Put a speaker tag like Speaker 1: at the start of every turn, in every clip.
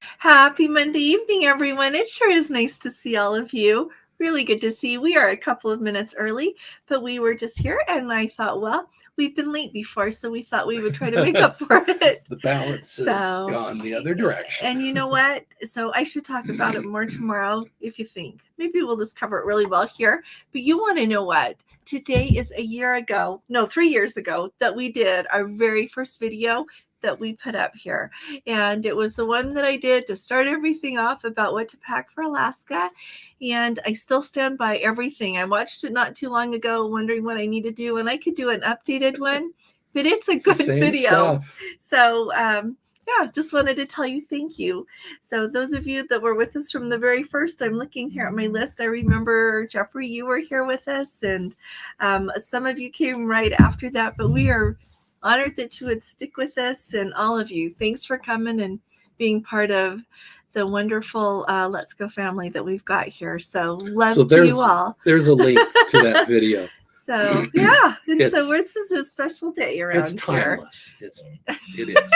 Speaker 1: Happy Monday evening, everyone. It sure is nice to see all of you. Really good to see you. We are a couple of minutes early, but we were just here, and I thought, well, we've been late before, so we thought we would try to make up for it.
Speaker 2: The balance has gone the other direction.
Speaker 1: And you know what? So I should talk about it more tomorrow if you think. Maybe we'll just cover it really well here. But you want to know what? Today is 3 years ago that we did our very first video that we put up here. And it was the one that I did to start everything off about what to pack for Alaska. And I still stand by everything. I watched it not too long ago, wondering what I need to do, and I could do an updated one, but it's a good video. Stuff. So, just wanted to tell you thank you. So those of you that were with us from the very first, I'm looking here at my list. I remember, Jeffrey, you were here with us, and some of you came right after that, but we are honored that you would stick with us, and all of you, thanks for coming and being part of the wonderful Let's Go family that we've got here. So love to you all.
Speaker 2: There's a link to that video.
Speaker 1: So yeah, and so this is a special day around
Speaker 2: it's timeless.
Speaker 1: Here.
Speaker 2: It is.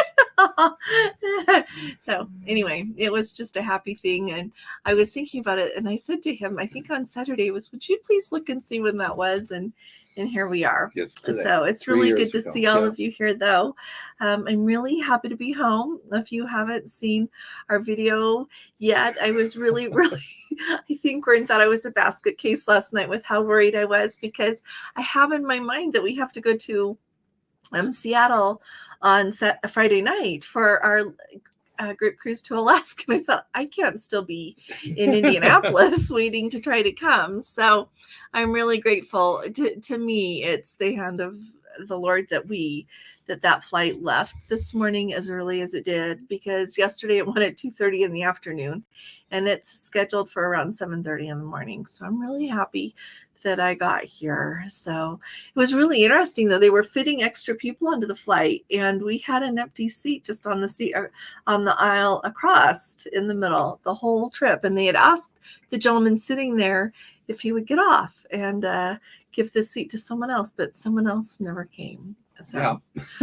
Speaker 1: So anyway, it was just a happy thing, and I was thinking about it, and I said to him, I think on Saturday would you please look and see when that was, and here we are.
Speaker 2: Yes,
Speaker 1: so it's really good to see all of you here, though. I'm really happy to be home. If you haven't seen our video yet, I was really, I think Gordon thought I was a basket case last night with how worried I was, because I have in my mind that we have to go to Seattle on Friday night for our group cruise to Alaska. And I thought, I can't still be in Indianapolis waiting to try to come. So I'm really grateful. To me, it's the hand of the Lord that flight left this morning as early as it did, because yesterday it went at 2:30 in the afternoon, and it's scheduled for around 7:30 in the morning. So I'm really happy that I got here. So it was really interesting, though. They were fitting extra people onto the flight, and we had an empty seat just on the seat or on the aisle across in the middle the whole trip. And they had asked the gentleman sitting there if he would get off and give the seat to someone else, but someone else never came. So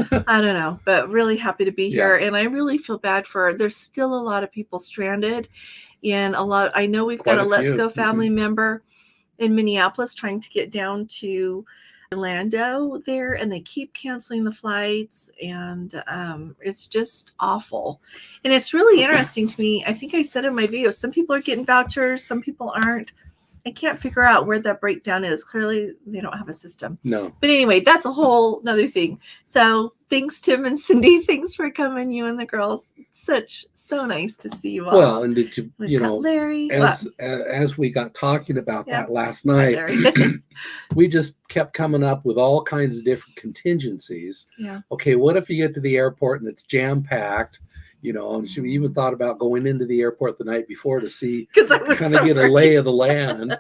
Speaker 1: I don't know, but really happy to be here. And I really feel bad there's still a lot of people stranded, and I know we've got a Let's Go family member in Minneapolis trying to get down to Orlando there, and they keep canceling the flights, and it's just awful. And it's really interesting to me. I think I said in my video, some people are getting vouchers, some people aren't. I can't figure out where that breakdown is. Clearly, they don't have a system.
Speaker 2: No.
Speaker 1: But anyway, that's a whole nother thing. So thanks, Tim and Cindy. Thanks for coming, you and the girls. So nice to see you all.
Speaker 2: Well, and did you know,
Speaker 1: Larry,
Speaker 2: as we got talking about that last night, we just kept coming up with all kinds of different contingencies.
Speaker 1: Yeah.
Speaker 2: Okay, what if you get to the airport and it's jam-packed? You know, and she even thought about going into the airport the night before to see, kind of get a lay of the land.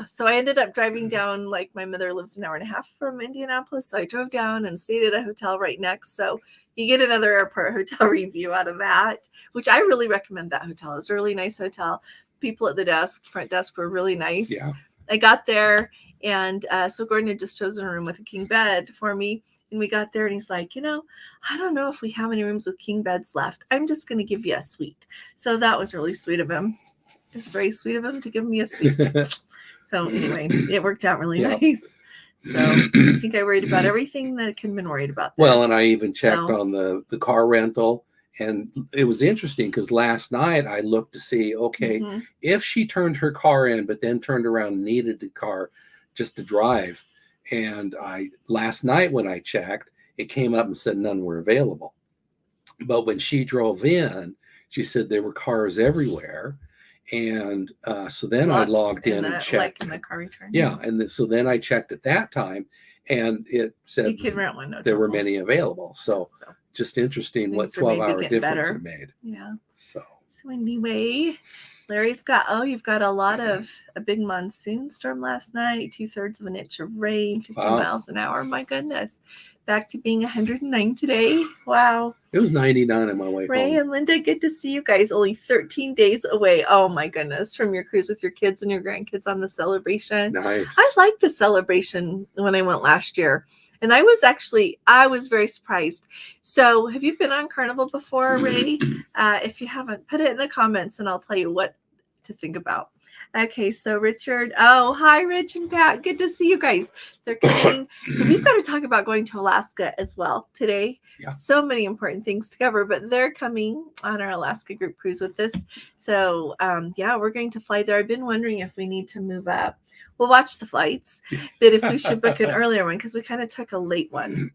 Speaker 1: So I ended up driving down, like my mother lives an hour and a half from Indianapolis. So I drove down and stayed at a hotel right next. So you get another airport hotel review out of that, which I really recommend that hotel. It's a really nice hotel. People at the front desk were really nice.
Speaker 2: Yeah.
Speaker 1: I got there, and so Gordon had just chosen a room with a king bed for me. And we got there, and he's like, I don't know if we have any rooms with king beds left. I'm just going to give you a suite. So that was really sweet of him. It's very sweet of him to give me a suite. So anyway, it worked out really nice. So I think I worried about everything that can have been worried about.
Speaker 2: Well, and I even checked on the car rental. And it was interesting because last night I looked to see, if she turned her car in, but then turned around and needed the car just to drive. And last night when I checked, it came up and said none were available. But when she drove in, she said there were cars everywhere. And so then I logged in and checked.
Speaker 1: Like in the car return.
Speaker 2: Yeah. And so then I checked at that time, and it said
Speaker 1: you could rent one.
Speaker 2: There were many available. So just interesting what 12-hour difference it made.
Speaker 1: Yeah.
Speaker 2: So
Speaker 1: anyway, Larry's you've got a big monsoon storm last night, 2/3 of an inch of rain, 50 miles an hour. My goodness. Back to being 109 today. Wow.
Speaker 2: It was 99 on my way
Speaker 1: Ray
Speaker 2: home.
Speaker 1: And Linda, good to see you guys. Only 13 days away. Oh my goodness. From your cruise with your kids and your grandkids on the celebration.
Speaker 2: Nice.
Speaker 1: I liked the celebration when I went last year. And I was very surprised. So have you been on Carnival before, Ray? If you haven't, put it in the comments and I'll tell you what to think about. Okay, so Richard. Oh, hi, Rich and Pat. Good to see you guys. They're coming. So we've got to talk about going to Alaska as well today. Yeah. So many important things to cover, but they're coming on our Alaska group cruise with us. So yeah, we're going to fly there. I've been wondering if we need to move up. We'll watch the flights, but if we should book an earlier one, because we kind of took a late one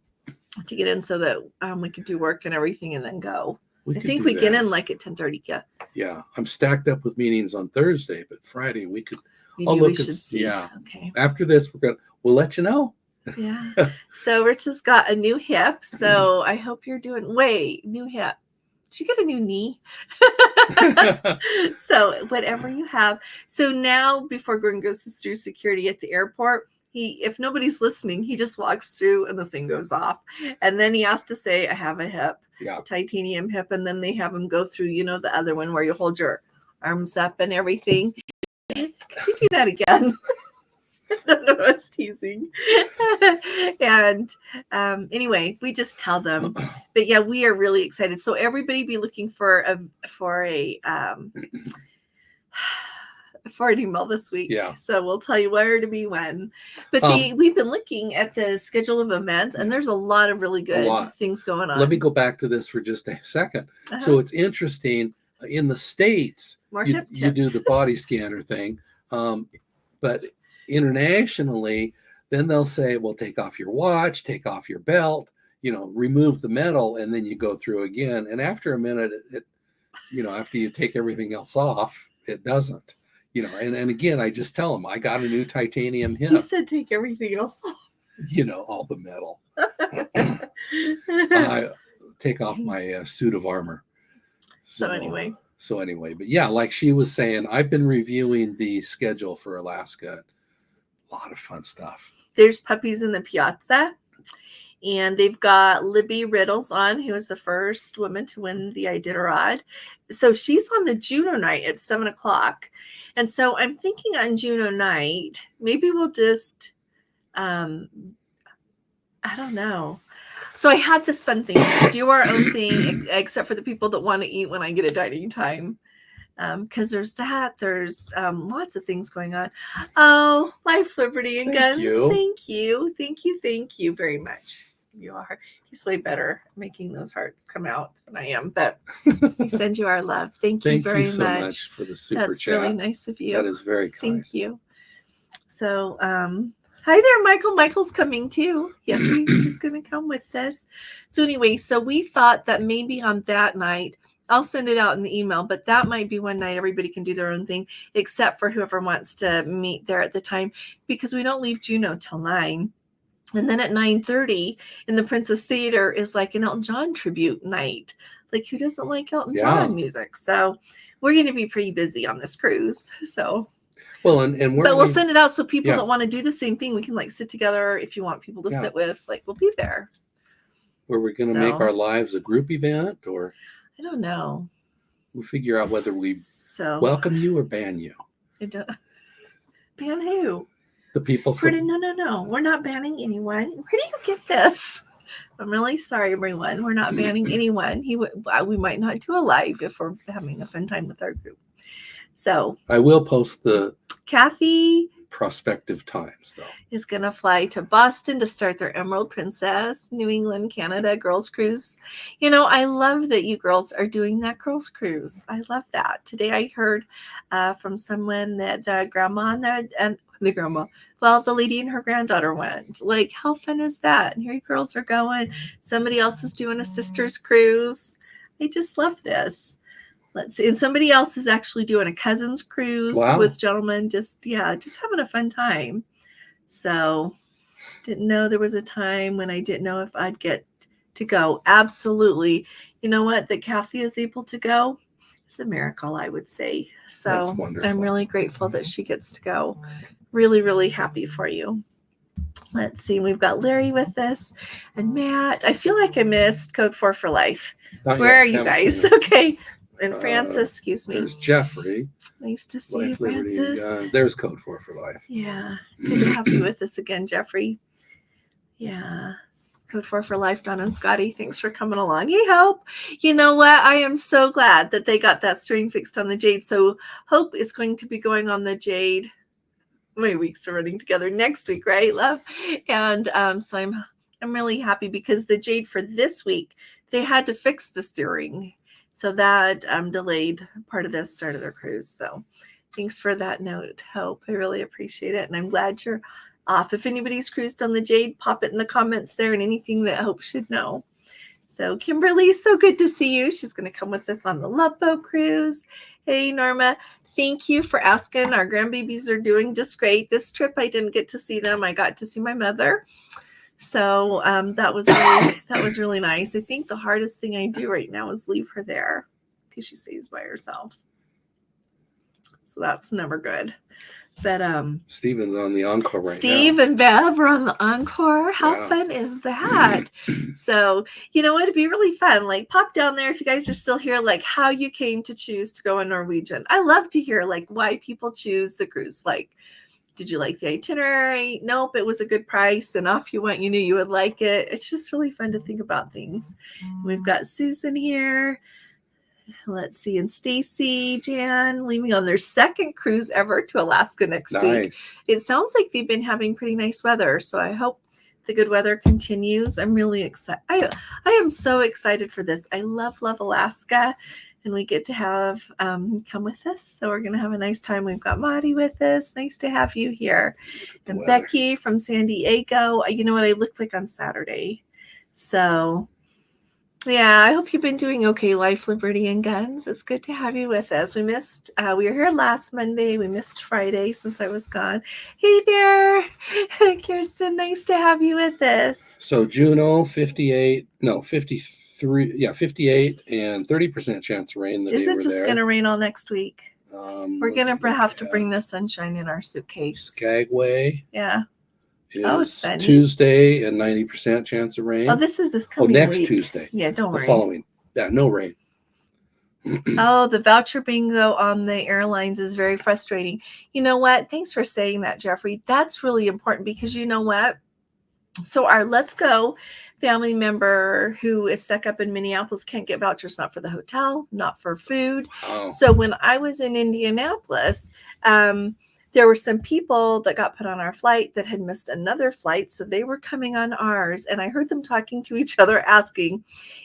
Speaker 1: to get in so that we could do work and everything and then go. I think we get in like at 10:30. Yeah.
Speaker 2: Yeah, I'm stacked up with meetings on Thursday, but Friday we could.
Speaker 1: Maybe we should see.
Speaker 2: Yeah.
Speaker 1: Okay.
Speaker 2: After this, we'll let you know.
Speaker 1: Yeah. So Rich has got a new hip. So I hope you're doing. New hip. Did you get a new knee? So whatever you have. So now, before Gordon goes through security at the airport, if nobody's listening, he just walks through and the thing goes off, and then he has to say, "I have a hip." Yeah. Titanium hip, and then they have him go through, the other one where you hold your arms up and everything. Could you do that again? I don't know, I was teasing. And anyway, we just tell them. But yeah, we are really excited. So everybody be looking for an email this week. Yeah. So we'll tell you where to be when. But we've been looking at the schedule of events, and there's a lot of really good things going on.
Speaker 2: Let me go back to this for just a second. So it's interesting. In the States, you do the body scanner thing. But internationally, then they'll say, well, take off your watch, take off your belt, remove the metal, and then you go through again. And after a minute, after you take everything else off, it doesn't. And again, I just tell them I got a new titanium hip.
Speaker 1: He said take everything else off.
Speaker 2: All the metal. I take off my suit of armor.
Speaker 1: So anyway,
Speaker 2: but yeah, like she was saying, I've been reviewing the schedule for Alaska. A lot of fun stuff.
Speaker 1: There's puppies in the piazza. And they've got Libby Riddles on, who was the first woman to win the Iditarod. So she's on the Juno night at 7:00. And so I'm thinking on Juno night, maybe we'll just, I don't know. So I had this fun thing. We do our own thing, except for the people that want to eat when I get a dining time. Because there's lots of things going on. Oh, Life, Liberty, and Guns. Thank you very much. You are. He's way better at making those hearts come out than I am. But we send you our love. Thank you very
Speaker 2: so much for the super
Speaker 1: That's
Speaker 2: chat.
Speaker 1: That's really nice of you.
Speaker 2: That is very kind.
Speaker 1: Thank you. So, hi there, Michael. Michael's coming too. Yes, he's going to come with us. So anyway, so we thought that maybe on that night, I'll send it out in the email, but that might be one night everybody can do their own thing, except for whoever wants to meet there at the time, because we don't leave Juneau till 9. And then at 9:30 in the Princess Theater is like an Elton John tribute night. Like, who doesn't like Elton John music? So we're going to be pretty busy on this cruise. So,
Speaker 2: well,
Speaker 1: but we'll send it out so people that want to do the same thing, we can like sit together. If you want people to sit with, like, we'll be there.
Speaker 2: Were we going to make our lives a group event, or?
Speaker 1: I don't know.
Speaker 2: We'll figure out whether we welcome you or ban you.
Speaker 1: I don't. Ban who?
Speaker 2: The people.
Speaker 1: No. We're not banning anyone. Where do you get this? I'm really sorry, everyone. We're not banning anyone. We might not do a live if we're having a fun time with our group. So
Speaker 2: I will post the
Speaker 1: Kathy
Speaker 2: prospective times, though.
Speaker 1: Is going to fly to Boston to start their Emerald Princess, New England, Canada girls cruise. I love that you girls are doing that girls cruise. I love that. Today I heard from someone that the grandma and the lady and her granddaughter went. Like, how fun is that? And here you girls are going. Somebody else is doing a sister's cruise. I just love this. Let's see. And somebody else is actually doing a cousin's cruise with gentlemen. Just having a fun time. So didn't know there was a time when I didn't know if I'd get to go. Absolutely. You know what? That Kathy is able to go. It's a miracle, I would say. So I'm really grateful that she gets to go. Really, really happy for you. Let's see. We've got Larry with us and Matt. I feel like I missed Code 4 for Life. Where are you guys? Okay. And Francis, excuse me.
Speaker 2: There's Jeffrey.
Speaker 1: Nice to see you, Francis.
Speaker 2: There's Code 4 for Life.
Speaker 1: Yeah. Good to have you with us again, Jeffrey. Yeah. Code 4 for life, Don and Scotty. Thanks for coming along. Hey, Hope. You know what? I am so glad that they got that steering fixed on the Jade. So Hope is going to be going on the Jade. My weeks are running together next week, right, love? And so I'm really happy because the Jade for this week, they had to fix the steering. So that delayed part of the start of their cruise. So thanks for that note, Hope. I really appreciate it. And I'm glad you're off. If anybody's cruised on the Jade, pop it in the comments there and anything that Hope should know. So Kimberly, so good to see you. She's going to come with us on the Love Boat cruise. Hey, Norma. Thank you for asking. Our grandbabies are doing just great. This trip, I didn't get to see them. I got to see my mother. So that was really nice. I think the hardest thing I do right now is leave her there because she stays by herself. So that's never good. But
Speaker 2: Steven's on the Encore right now.
Speaker 1: Steve and Bev are on the Encore. How fun is that? So, you know, it'd be really fun. Like, pop down there if you guys are still here, like how you came to choose to go on Norwegian. I love to hear like why people choose the cruise. Like, did you like the itinerary? Nope, it was a good price and off you went. You knew you would like it. It's just really fun to think about things. We've got Susan here. Let's see. And Stacy, Jan, leaving on their second cruise ever to Alaska next week. It sounds like they've been having pretty nice weather. So I hope the good weather continues. I'm really excited. I am so excited for this. I love Alaska. And we get to have come with us. So we're going to have a nice time. We've got Maddie with us. Nice to have you here. And Becky from San Diego. You know what I look like on Saturday. So yeah, I hope you've been doing okay, Life, Liberty, and Guns. It's good to have you with us. We were here last Monday. We missed Friday since I was gone. Hey there, Kirsten. Nice to have you with us.
Speaker 2: So Juneau, 58 and 30% chance of rain.
Speaker 1: Is it just going to rain all next week? We're going to have to bring the sunshine in our suitcase.
Speaker 2: Skagway.
Speaker 1: Yeah.
Speaker 2: Is Tuesday and 90% chance of rain.
Speaker 1: Oh, this coming
Speaker 2: next
Speaker 1: week.
Speaker 2: Tuesday.
Speaker 1: Yeah, don't worry.
Speaker 2: The following. Yeah, no rain.
Speaker 1: Oh, the voucher bingo on the airlines is very frustrating. You know what? Thanks for saying that, Jeffrey. That's really important because you know what? So our Let's Go family member who is stuck up in Minneapolis can't get vouchers, not for the hotel, not for food.
Speaker 2: Oh.
Speaker 1: So when I was in Indianapolis, there were some people that got put on our flight that had missed another flight. So they were coming on ours. And I heard them talking to each other, asking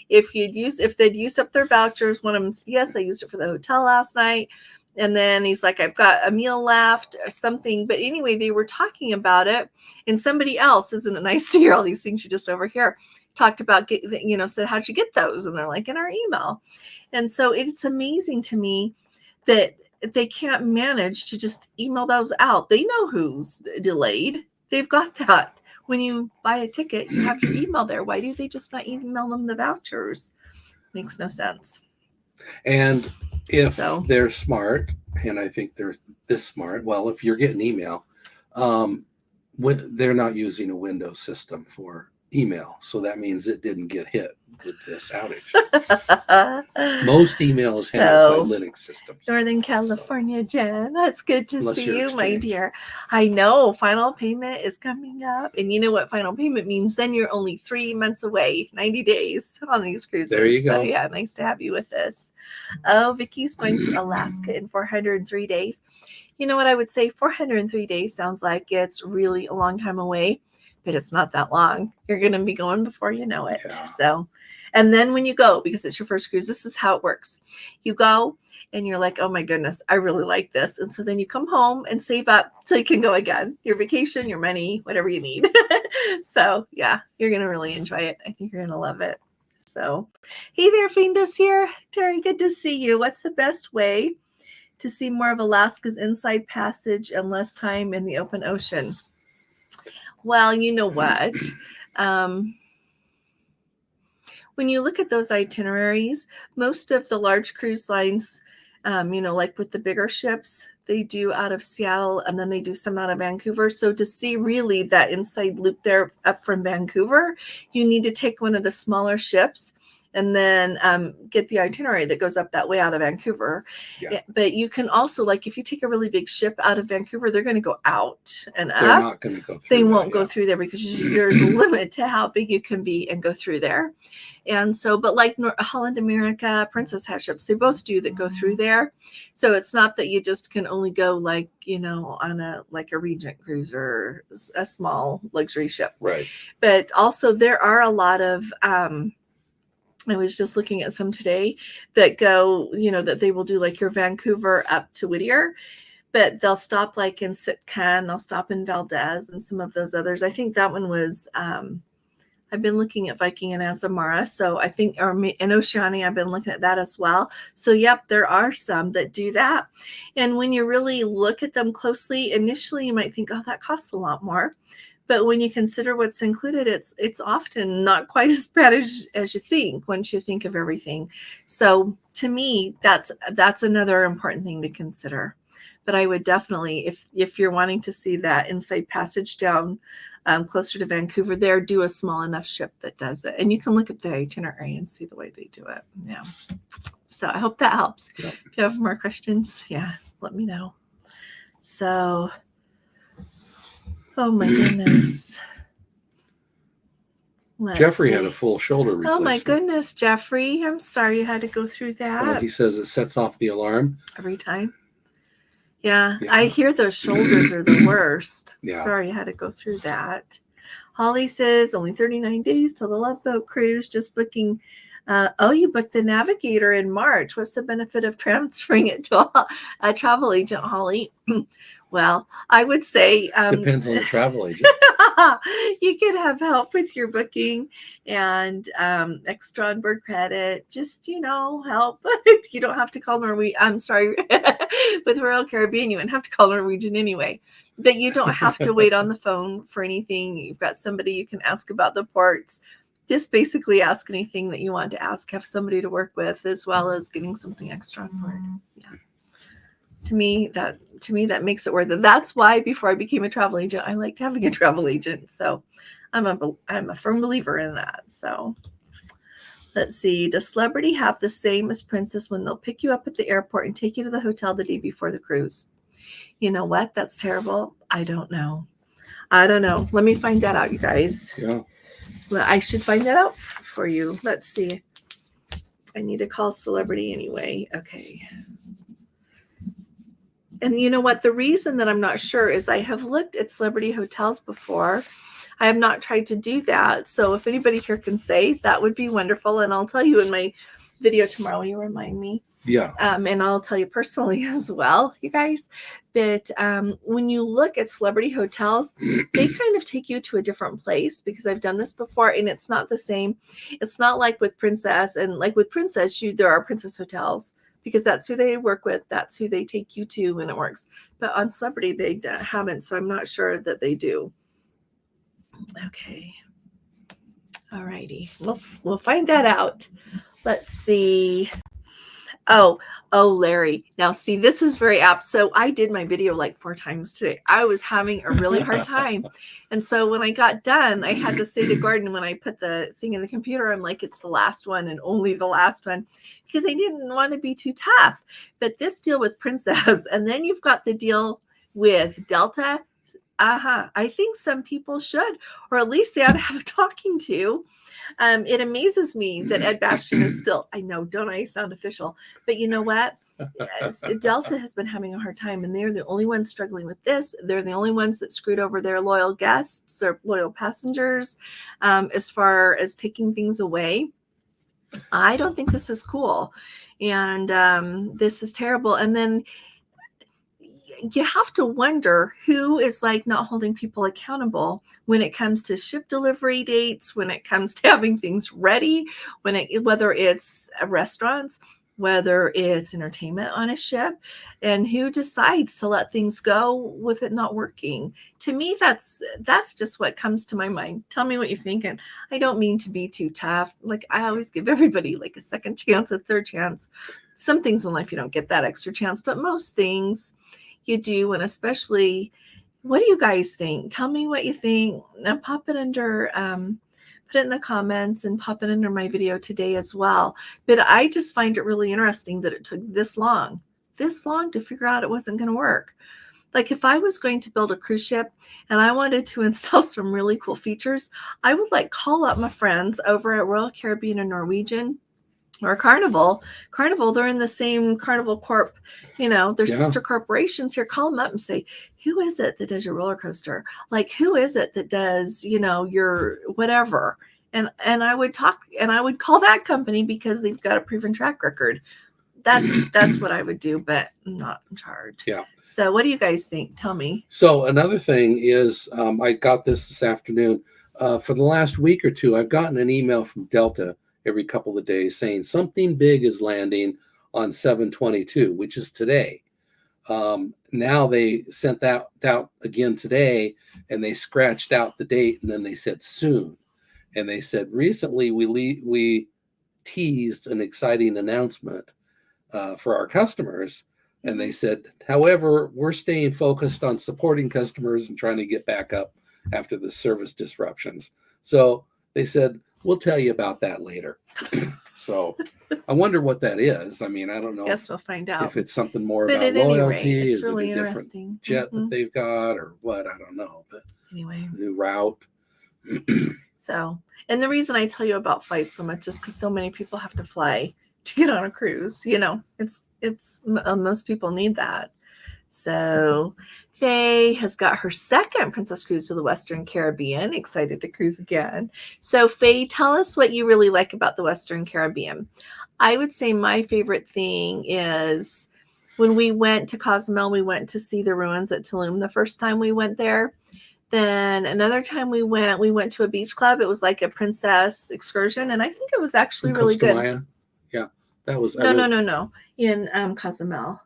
Speaker 1: if they'd used up their vouchers. One of them said, yes, I used it for the hotel last night. And then he's like, I've got a meal left or something. But anyway, they were talking about it. And somebody else, isn't it nice to hear all these things you just overhear, talked about, said, how'd you get those? And they're like, in our email. And so it's amazing to me that they can't manage to just email those out. They know who's delayed. They've got that. When you buy a ticket, you have your email there. Why do they just not email them the vouchers? Makes no sense.
Speaker 2: And if they're smart, and I think they're this smart, well, if you're getting email, they're not using a Windows system for email. So that means it didn't get hit with this outage. Most emails handled by Linux systems.
Speaker 1: Northern California, Jen. That's good to see you, my dear. I know final payment is coming up. And you know what final payment means? Then you're only 3 months away, 90 days on these cruises.
Speaker 2: There you go.
Speaker 1: So yeah, nice to have you with us. Oh, Vicky's going to Alaska in 403 days. You know what I would say? 403 days sounds like it's really a long time away, but it's not that long. You're going to be going before you know it. Yeah. So, and then when you go, because it's your first cruise, this is how it works. You go and you're like, oh my goodness, I really like this. And so then you come home and save up so you can go again. Your vacation, your money, whatever you need. So yeah, you're going to really enjoy it. I think you're going to love it. So, hey there, Findus here. Terry, good to see you. What's the best way to see more of Alaska's inside passage and less time in the open ocean? Well, you know what? When you look at those itineraries, most of the large cruise lines, like with the bigger ships, they do out of Seattle and then they do some out of Vancouver. So to see really that inside loop there up from Vancouver, you need to take one of the smaller ships and then get the itinerary that goes up that way out of Vancouver.
Speaker 2: Yeah.
Speaker 1: But you can also, like, if you take a really big ship out of Vancouver, they're going to go out and
Speaker 2: They're
Speaker 1: up.
Speaker 2: not going to go through.
Speaker 1: They won't go through there because there's a limit to how big you can be and go through there. And so, but like Holland America, Princess has ships. They both do that go through there. So it's not that you just can only go, like, you know, on a Regent cruise or a small luxury ship.
Speaker 2: Right.
Speaker 1: But also there are a lot of, I was just looking at some today that go, you know, that they will do like your Vancouver up to Whittier, but they'll stop like in Sitka, they'll stop in Valdez and some of those others. I think that one was, I've been looking at Viking and Azamara. So I think, or in Oceania, I've been looking at that as well. So yep, there are some that do that. And when you really look at them closely, initially you might think, oh, that costs a lot more. But when you consider what's included, it's often not quite as bad as you think once you think of everything. So to me, that's another important thing to consider. But I would definitely, if you're wanting to see that Inside Passage down closer to Vancouver, there, do a small enough ship that does it. And you can look at the itinerary and see the way they do it. Yeah. So I hope that helps. Yep. If you have more questions, yeah, let me know. So, oh my goodness.
Speaker 2: Jeffrey had a full shoulder replacement.
Speaker 1: Oh my goodness, Jeffrey. I'm sorry you had to go through that.
Speaker 2: He says it sets off the alarm.
Speaker 1: Every time. Yeah, I hear those shoulders are the worst.
Speaker 2: Yeah.
Speaker 1: Sorry you had to go through that. Holly says only 39 days till the Love Boat cruise. Just booking. Oh, you booked the Navigator in March. What's the benefit of transferring it to a travel agent, Holly? Well, I would say
Speaker 2: depends on the travel agent.
Speaker 1: You can have help with your booking and extra onboard credit. Just, you know, help. You don't have to call Norwegian. I'm sorry, with Royal Caribbean, you wouldn't have to call Norwegian anyway. But you don't have to wait on the phone for anything. You've got somebody you can ask about the ports. Just basically ask anything that you want to ask. Have somebody to work with, as well as getting something extra on board. Yeah. To me, that makes it worth it. That's why before I became a travel agent, I liked having a travel agent. So I'm a firm believer in that. So let's see. Does Celebrity have the same as Princess when they'll pick you up at the airport and take you to the hotel the day before the cruise? You know what? That's terrible. I don't know. Let me find that out, you guys.
Speaker 2: Yeah.
Speaker 1: Well, I should find that out for you. Let's see. I need to call Celebrity anyway. Okay. And you know what? The reason that I'm not sure is I have looked at Celebrity hotels before. I have not tried to do that. So if anybody here can say, that would be wonderful. And I'll tell you in my video tomorrow, you remind me.
Speaker 2: Yeah.
Speaker 1: And I'll tell you personally as well, you guys. But when you look at Celebrity hotels, they kind of take you to a different place, because I've done this before and it's not the same. It's not like with Princess, and like with Princess, there are Princess hotels because that's who they work with. That's who they take you to when it works. But on Celebrity, they haven't. So I'm not sure that they do. Okay. All righty. We'll find that out. Let's see. Oh, Larry. Now, see, this is very apt. So I did my video like 4 times today. I was having a really hard time. And so when I got done, I had to say to Gordon, when I put the thing in the computer, I'm like, it's the last one and only the last one, because I didn't want to be too tough. But this deal with Princess, and then you've got the deal with Delta. I think some people should, or at least they ought to have a talking to. It amazes me that Ed Bastian is still, I know, don't I sound official, but you know what? Delta has been having a hard time, and they're the only ones struggling with this. They're the only ones that screwed over their loyal guests, their loyal passengers, as far as taking things away. I don't think this is cool. And this is terrible. And then you have to wonder who is like not holding people accountable when it comes to ship delivery dates, when it comes to having things ready, whether it's restaurants, whether it's entertainment on a ship, and who decides to let things go with it not working. To me, that's just what comes to my mind. Tell me what you think. And I don't mean to be too tough. Like, I always give everybody like a second chance, a third chance. Some things in life you don't get that extra chance, but most things you do. And especially, what do you guys think? Tell me what you think. Now pop it under put it in the comments and pop it under my video today as well. But I just find it really interesting that it took this long to figure out it wasn't going to work. Like if I was going to build a cruise ship and I wanted to install some really cool features, I would like call up my friends over at Royal Caribbean and Norwegian or Carnival. They're in the same Carnival Corp, they're sister corporations here. Call them up and say, who is it that does your roller coaster? Like, who is it that does, your whatever? And I would talk and I would call that company because they've got a proven track record. That's what I would do, but I'm not in charge.
Speaker 2: Yeah.
Speaker 1: So what do you guys think? Tell me.
Speaker 2: So another thing is, I got this afternoon. For the last week or two, I've gotten an email from Delta every couple of days saying something big is landing on 7/22, which is today. Now they sent that out again today, and they scratched out the date, and then they said soon. And they said recently we teased an exciting announcement for our customers. And they said, however, we're staying focused on supporting customers and trying to get back up after the service disruptions. So they said, we'll tell you about that later. So I wonder what that is. I mean, I don't know.
Speaker 1: Guess we'll find out.
Speaker 2: If it's something more
Speaker 1: but
Speaker 2: about loyalty,
Speaker 1: rate, it's
Speaker 2: is
Speaker 1: really
Speaker 2: it a different jet that they've got or what? I don't know. But
Speaker 1: anyway,
Speaker 2: new route.
Speaker 1: So, and the reason I tell you about flights so much is because so many people have to fly to get on a cruise. It's most people need that. So Faye has got her second Princess Cruise to the Western Caribbean. Excited to cruise again. So Faye, tell us what you really like about the Western Caribbean. I would say my favorite thing is when we went to Cozumel, we went to see the ruins at Tulum the first time we went there. Then another time we went to a beach club. It was like a princess excursion, and I think it was actually really good.
Speaker 2: Yeah, that was
Speaker 1: no. In Cozumel.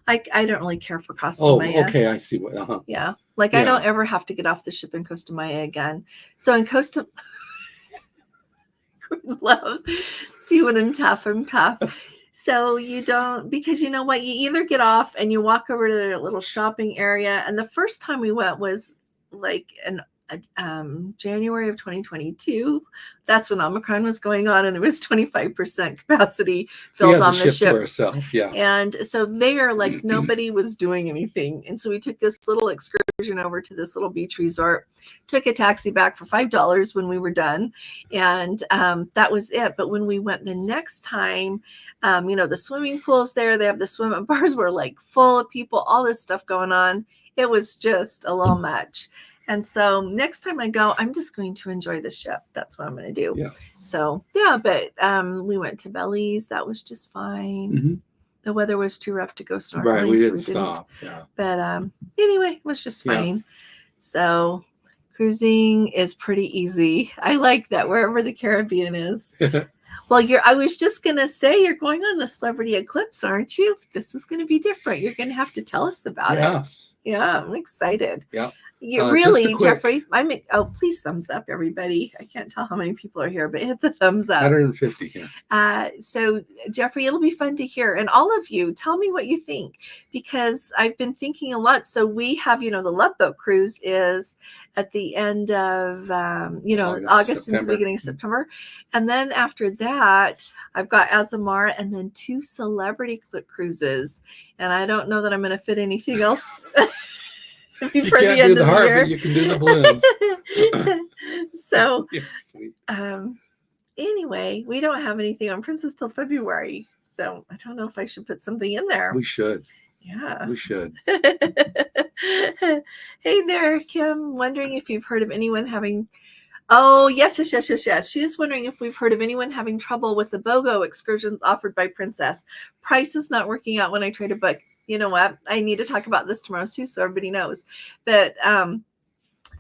Speaker 1: I don't really care for Costa Maya.
Speaker 2: Oh, okay, I see what.
Speaker 1: Yeah, I don't ever have to get off the ship in Costa Maya again. So in Costa, loves. See when I'm tough. So you don't, because you know what? You either get off and you walk over to the little shopping area. And the first time we went was like in January of 2022. That's when Omicron was going on, and there was 25% capacity filled on the ship.
Speaker 2: To ourselves, yeah.
Speaker 1: And so there, like nobody was doing anything. And so we took this little excursion over to this little beach resort, took a taxi back for $5 when we were done. And that was it. But when we went the next time, the swimming pool's there. They have the swim up bars were like full of people, all this stuff going on. It was just a little much. And so next time I go, I'm just going to enjoy the ship. That's what I'm going to do.
Speaker 2: Yeah.
Speaker 1: So, yeah, but we went to Belize. That was just fine.
Speaker 2: Mm-hmm.
Speaker 1: The weather was too rough to go snorkeling.
Speaker 2: Right, we didn't stop. Yeah.
Speaker 1: But anyway, it was just fine. Yeah. So cruising is pretty easy. I like that wherever the Caribbean is. Well, I was just going to say, you're going on the Celebrity Eclipse, aren't you? This is going to be different. You're going to have to tell us about it.
Speaker 2: Yes.
Speaker 1: Yeah, I'm excited.
Speaker 2: Yeah.
Speaker 1: You really, Jeffrey, please thumbs up, everybody. I can't tell how many people are here, but hit the thumbs up.
Speaker 2: 150 here.
Speaker 1: So Jeffrey, it'll be fun to hear. And all of you, tell me what you think, because I've been thinking a lot. So we have, the Love Boat Cruise is at the end of, August and the beginning of September. And then after that, I've got Azamara and then 2 celebrity cruises. And I don't know that I'm going to fit anything else.
Speaker 2: Before you can't do the heart, but you can do the balloons.
Speaker 1: So,
Speaker 2: yeah, sweet.
Speaker 1: Anyway, we don't have anything on Princess till February. So I don't know if I should put something in there.
Speaker 2: We should.
Speaker 1: Yeah.
Speaker 2: We should.
Speaker 1: Hey there, Kim. Wondering if you've heard of anyone having... Oh, yes. She's wondering if we've heard of anyone having trouble with the BOGO excursions offered by Princess. Price is not working out when I try to book. You know what? I need to talk about this tomorrow too, so everybody knows. But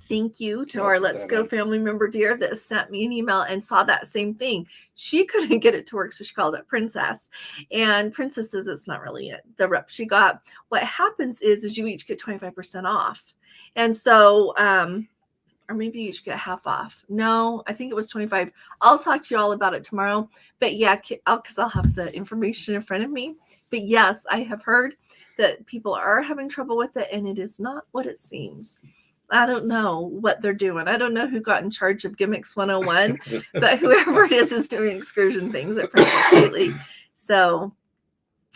Speaker 1: thank you to our Let's Go family member, dear, that sent me an email and saw that same thing. She couldn't get it to work, so she called it Princess. And Princess says it's not really it. The rep she got. What happens is you each get 25% off. And so, or maybe you each get half off. No, I think it was 25. I'll talk to you all about it tomorrow. But yeah, because I'll have the information in front of me. But yes, I have heard that people are having trouble with it, and it is not what it seems. I don't know what they're doing. I don't know who got in charge of Gimmicks 101, but whoever it is doing excursion things at Princess lately. So,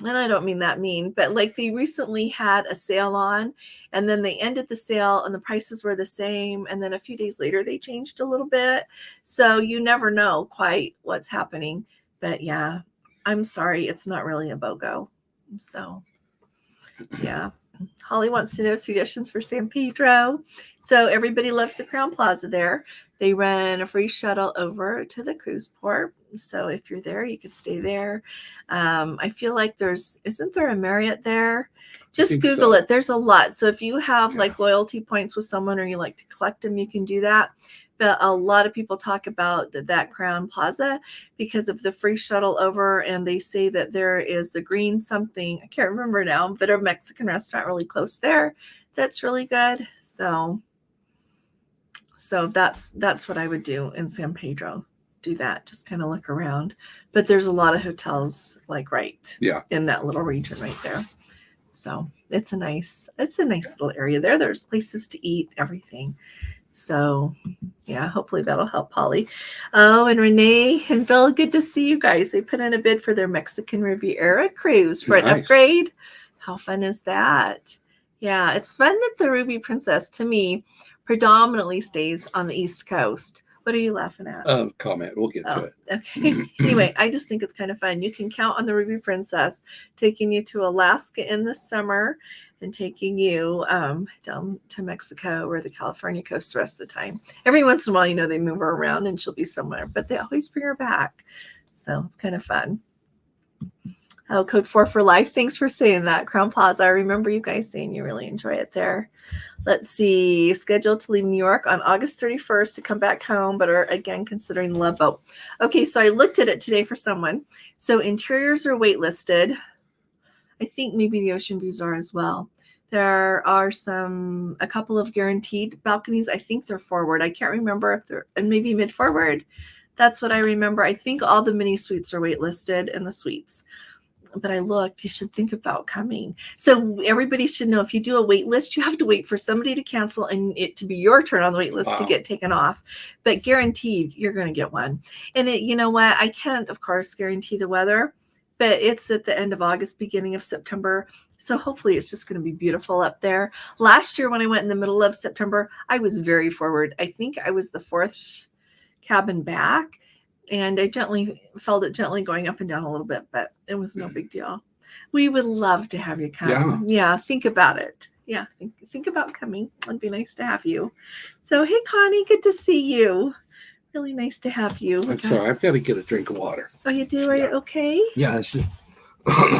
Speaker 1: and I don't mean that mean, but like they recently had a sale on, and then they ended the sale and the prices were the same. And then a few days later, they changed a little bit. So you never know quite what's happening. But yeah, I'm sorry. It's not really a BOGO. So yeah. Holly wants to know suggestions for San Pedro. So everybody loves the Crown Plaza there. They run a free shuttle over to the cruise port. So if you're there, you could stay there. I feel like isn't there a Marriott there? Just Google it. There's a lot. So if you have like loyalty points with someone or you like to collect them, you can do that. But a lot of people talk about that Crown Plaza because of the free shuttle over, and they say that there is the green something, I can't remember now, but a Mexican restaurant really close there that's really good. So that's what I would do in San Pedro. Do that, just kind of look around. But there's a lot of hotels like in that little region right there. So it's a nice little area there. There's places to eat, everything. So yeah, hopefully that'll help Polly. Oh, and Renee and Bill, good to see you guys. They put in a bid for their Mexican Riviera cruise for an upgrade. How fun is that? Yeah, it's fun that the Ruby Princess, to me, predominantly stays on the East Coast. What are you laughing at?
Speaker 2: Comment. We'll get to it.
Speaker 1: Okay. Anyway, I just think it's kind of fun. You can count on the Ruby Princess taking you to Alaska in the summer and taking you down to Mexico or the California coast the rest of the time. Every once in a while, they move her around and she'll be somewhere, but they always bring her back. So it's kind of fun. Oh, code 4 for life. Thanks for saying that. Crown Plaza. I remember you guys saying you really enjoy it there. Let's see. Scheduled to leave New York on August 31st to come back home, but are again considering the Love Boat. Okay, so I looked at it today for someone. So interiors are waitlisted. I think maybe the ocean views are as well. There are a couple of guaranteed balconies. I think they're forward. I can't remember if they're, and maybe mid forward. That's what I remember. I think all the mini suites are waitlisted in the suites. But I looked, you should think about coming. So everybody should know if you do a wait list, you have to wait for somebody to cancel and it to be your turn on the wait list to get taken off. But guaranteed, you're going to get one. And you know what? I can't, of course, guarantee the weather, but it's at the end of August, beginning of September. So hopefully it's just going to be beautiful up there. Last year when I went in the middle of September, I was very forward. I think I was the 4th cabin back. And I felt it gently going up and down a little bit, but it was no big deal. We would love to have you come. Yeah, think about it. Yeah, think about coming. It'd be nice to have you. So, hey, Connie, good to see you. Really nice to have you.
Speaker 2: I'm sorry, I've got to get a drink of water.
Speaker 1: Oh, you do? Are you okay?
Speaker 2: Yeah, it's just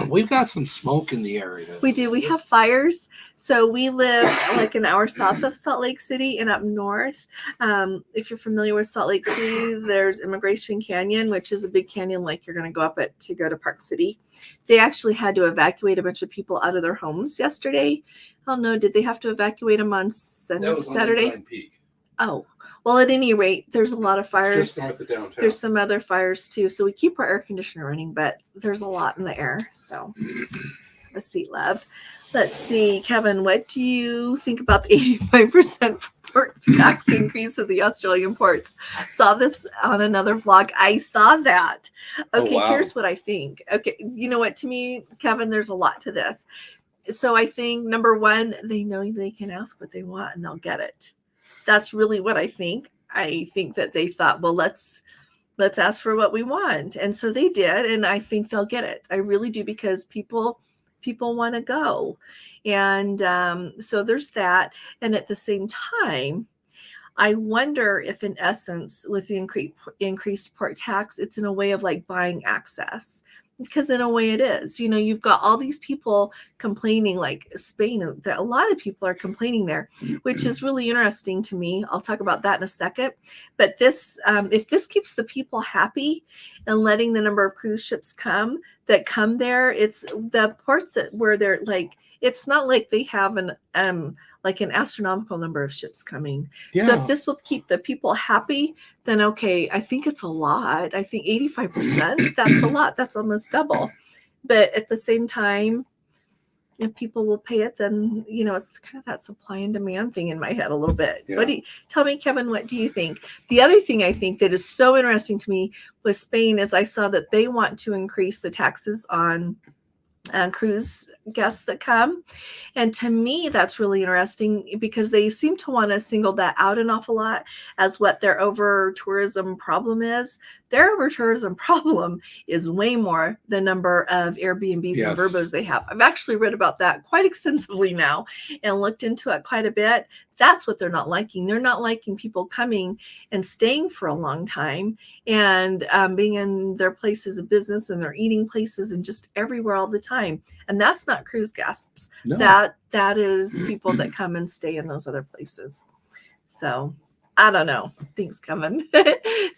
Speaker 2: we've got some smoke in the area.
Speaker 1: We do. We have fires. So we live like an hour south of Salt Lake City and up north. If you're familiar with Salt Lake City, there's Immigration Canyon, which is a big canyon like you're going to go up it to go to Park City. They actually had to evacuate a bunch of people out of their homes yesterday. Oh, no. Did they have to evacuate them on Saturday?
Speaker 2: On Peak.
Speaker 1: Oh, well, at any rate, there's a lot of fires.
Speaker 2: It's just north of downtown.
Speaker 1: There's some other fires too. So we keep our air conditioner running, but there's a lot in the air. So a seat love. Let's see, Kevin, what do you think about the 85% port tax increase of the Australian ports? Saw this on another vlog. I saw that. Okay, Here's what I think. Okay, you know what? To me, Kevin, there's a lot to this. So I think, number one, they know they can ask what they want and they'll get it. That's really what I think. I think that they thought, well, let's ask for what we want. And so they did. And I think they'll get it. I really do, because people want to go. And so there's that. And at the same time, I wonder if in essence, with the increased port tax, it's in a way of like buying access. Because in a way it is, you've got all these people complaining, like Spain, a lot of people are complaining there, which is really interesting to me. I'll talk about that in a second. But this, if this keeps the people happy and letting the number of cruise ships come there, it's the ports where they're like, it's not like they have an astronomical number of ships coming. Yeah. So if this will keep the people happy, then okay, I think it's a lot. I think 85%, that's a lot. That's almost double. But at the same time, if people will pay it, then, it's kind of that supply and demand thing in my head a little bit.
Speaker 2: Yeah.
Speaker 1: Tell me, Kevin, what do you think? The other thing I think that is so interesting to me with Spain is I saw that they want to increase the taxes on cruise guests that come. And to me, that's really interesting because they seem to want to single that out an awful lot as what their over tourism problem is. Their over tourism problem is way more the number of Airbnbs and Verbos they have. I've actually read about that quite extensively now and looked into it quite a bit. That's what they're not liking. They're not liking people coming and staying for a long time and being in their places of business and their eating places and just everywhere all the time. And that's not cruise guests. No. That is people that come and stay in those other places. So I don't know. Thanks, Kevin.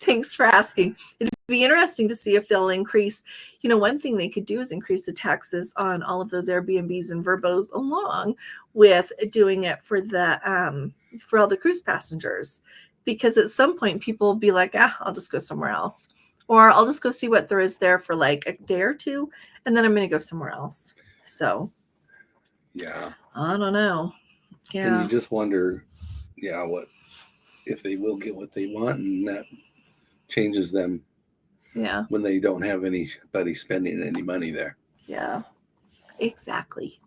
Speaker 1: Thanks for asking. It'd be interesting to see if they'll increase. One thing they could do is increase the taxes on all of those Airbnbs and Verbos along with doing it for for all the cruise passengers. Because at some point people will be like, I'll just go somewhere else. Or I'll just go see what there is there for like a day or two. And then I'm going to go somewhere else. So,
Speaker 2: yeah.
Speaker 1: I don't know. Yeah.
Speaker 2: And you just wonder, what if they will get what they want, and that changes them.
Speaker 1: Yeah.
Speaker 2: When they don't have anybody spending any money there.
Speaker 1: Yeah, exactly.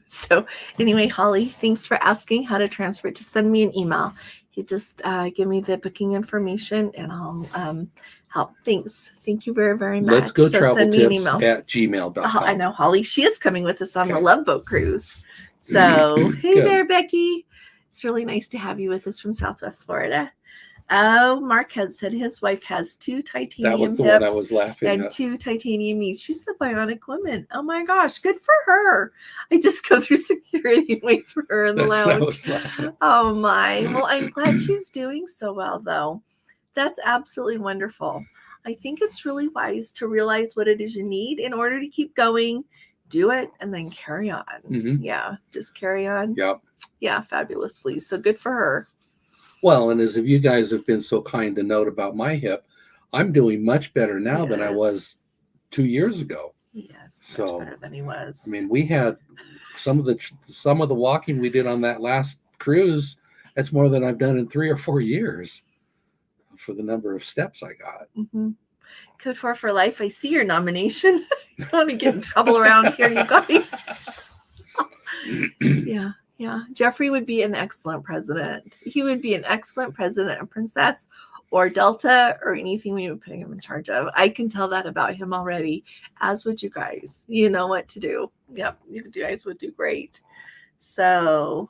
Speaker 1: So anyway, Holly, thanks for asking how to transfer it. Just send me an email. You just give me the booking information and I'll help. Thanks. Thank you very, very much.
Speaker 2: Let's go traveltips@gmail.com.
Speaker 1: I know Holly. She is coming with us on the Love Boat Cruise. So hey there, Becky. It's really nice to have you with us from Southwest Florida. Oh, Mark had said his wife has 2 titanium hips. That was the one I was laughing at. And 2 titanium knees. She's the bionic woman. Oh my gosh, good for her. I just go through security and wait for her in the lounge. What I was laughing at. Oh my. Well, I'm glad she's doing so well, though. That's absolutely wonderful. I think it's really wise to realize what it is you need in order to keep going. Do it and then carry on. Mm-hmm. Yeah, just carry on.
Speaker 2: Yep.
Speaker 1: Yeah, fabulously. So good for her.
Speaker 2: Well, and as if you guys have been so kind to note about my hip, I'm doing much better now than I was 2 years ago.
Speaker 1: Yes, so much better than he was.
Speaker 2: I mean, we had some of the walking we did on that last cruise. That's more than I've done in 3 or 4 years for the number of steps I got.
Speaker 1: Mm-hmm. Code 4 for life. I see your nomination. I don't want to get in trouble around here, you guys. Yeah. Yeah, Jeffrey would be an excellent president. He would be an excellent president of Princess or Delta or anything we would put him in charge of. I can tell that about him already, as would you guys. You know what to do. Yep, you guys would do great. So,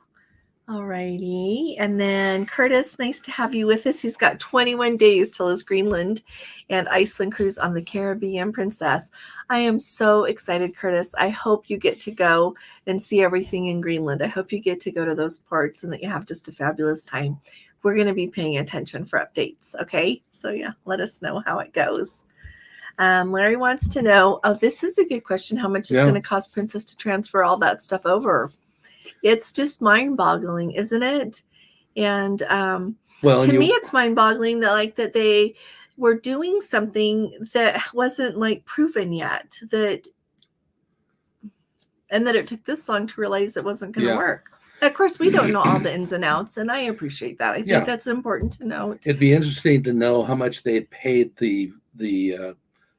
Speaker 1: all righty. And then Curtis, nice to have you with us. He's got 21 days till his Greenland and Iceland cruise on the Caribbean Princess. I am so excited, Curtis. I hope you get to go and see everything in Greenland. I hope you get to go to those ports and that you have just a fabulous time. We're going to be paying attention for updates. Okay. So yeah, let us know how it goes. Larry wants to know, this is a good question. How much is going to cost Princess to transfer all that stuff over? It's just mind-boggling, isn't it? And to me, it's mind-boggling that they were doing something that wasn't proven yet, and that it took this long to realize it wasn't going to work. Of course, we don't know all the ins and outs, and I appreciate that. I think that's important to note.
Speaker 2: It'd be interesting to know how much they had paid the